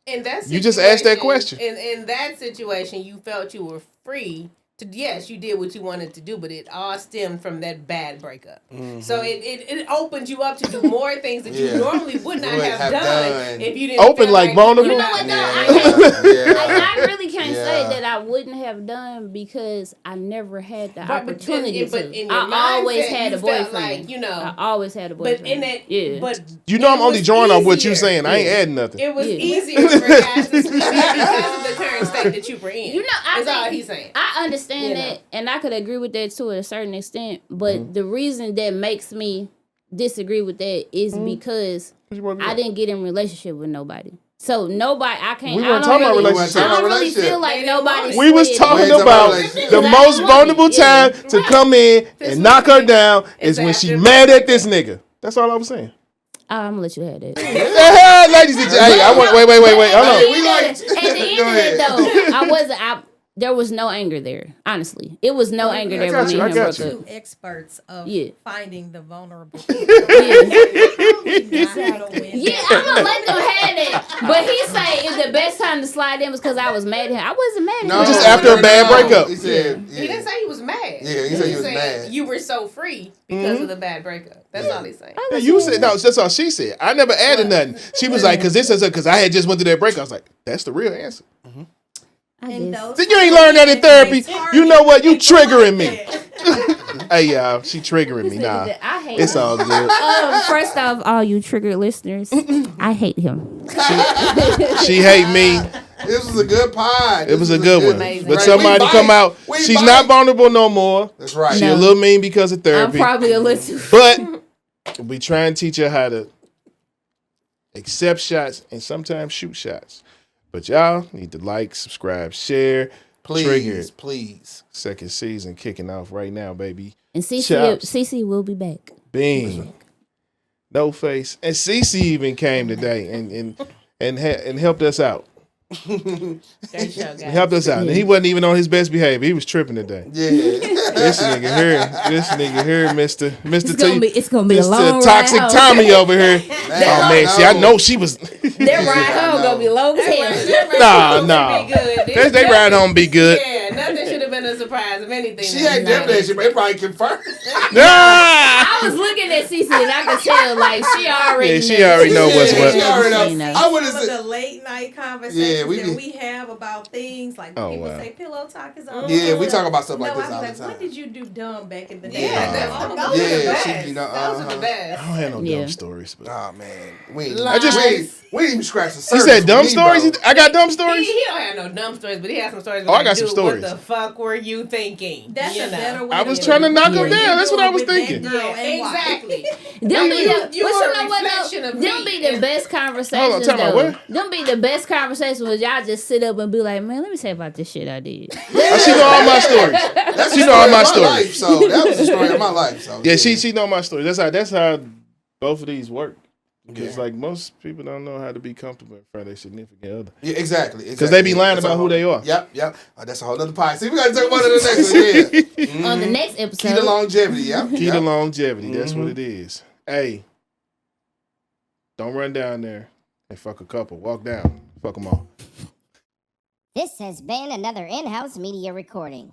in that you just asked that question. In that situation, you felt you were free. Yes, you did what you wanted to do, but it all stemmed from that bad breakup. Mm-hmm. So it opened you up to do more things that you normally would not have done if you didn't open like vulnerable. You know what? No, I really can't say that I wouldn't have done because I never had the opportunity to. I always had a boyfriend. I always had a boyfriend. But in that, but I'm only drawing on what you're saying. I ain't adding nothing. It was easier for guys to speak because of the current state that you were in. That's all he's saying. I understand that, and I could agree with that to a certain extent, but the reason that makes me disagree with that is because I didn't get in a relationship with nobody. So nobody, I can't. We I weren't don't talking about really, relationship. I don't really Relationship. feel like nobody. We was slid talking in. Ways about about the Because most I vulnerable wanted- yeah. time to come in and knock her down is when she mad at this nigga. That's all I was saying. Oh, I'm gonna let you have that. Ladies and gentlemen, hey, I want wait. Hold on. we like- At the end Go of ahead. it though, there was no anger there. Honestly, it was no anger there got when you, me I and him got broke you. up. Two experts of Yeah. finding the vulnerable. Yeah, I'm gonna let them have it. But he say if the best time to slide in was because I was mad at him. I wasn't mad at him. Just after a bad breakup. He said, He didn't say he was mad. Yeah, he said he was mad. You were so free because of the bad breakup. That's all he's saying. Yeah, you said no. That's all she said. I never added nothing. She was like, because I had just went through that break. I was like, that's the real answer. And those Then you ain't learned that in therapy. You know what? You triggering me. Hey y'all, she triggering me. Nah, I hate it's him. all good. First off, all you triggered listeners, I hate him. She hate me. This was a good pod. It was a good one. amazing. But Right, somebody we come bite. out. We She's bite. not vulnerable no more. That's right. She No. a little mean because of I'm therapy. probably a little. But we try and teach her how to accept shots and sometimes shoot shots. But y'all need to like, subscribe, share. Please, please. Second season kicking off right now, baby. And Chops. CC will be back. Bing. No face. And Cece even came today and helped us out. Great show, guys. Helped us out. And he wasn't even on his best behavior. He was tripping today. Yeah. This nigga here, Mr. It's gonna be a long Toxic ride home. Tommy over here. Oh man, see, I know she was. That ride home gonna be long as hell. Nah. They They ride home be good. Yeah, nothing should have been a surprise. If anything, She ain't definitely that shit, but it probably confirmed. Nah. I was looking at CC and I could tell like she already. Yeah, she already know what's what. She already know. She know. I would have Some of said. the late night conversations Yeah, we that did. we have about things like Oh, people wow. say pillow talk is on. Yeah, we talk about stuff like No, this I all was the like, time. when did you do dumb back in the day? Yeah, Yeah. those are the Yeah, best. she, you know, Those are the I best. don't have no Yeah. dumb stories, but Oh man, we ain't, I just- we ain't even scratched the you surface. said dumb with me, bro. stories. I got dumb stories. He don't have no dumb stories, but he has some stories. Oh, I like, got some dude, stories. What the fuck were you thinking? That's You a know. better way. I was to trying to do it. knock him What you down. That's what I was doing with that thinking. girl Yeah, and why? exactly. Them be You- the, you but are you a know what reflection though? of Them me. be the best conversations time out, though. what? Them be the best conversations when y'all just sit up and be like, man, let me tell you about this shit I did. She know all my stories. That's She the know all story my of stories. life. So that was the story of my life. So Yeah, she know my story. That's how both of these work. Because Yeah. like most people don't know how to be comfortable in front of their significant other. Yeah, exactly. Because they be lying That's a about who whole- they are. Yep. Oh, that's a whole other pie. See, we got to talk about it in the next one. Yeah. On the next Key to episode, longevity. Yep. Key yep. to longevity. That's what it is. Hey, don't run down there and fuck a couple. Walk down. Fuck them all. This has been another in-house media recording.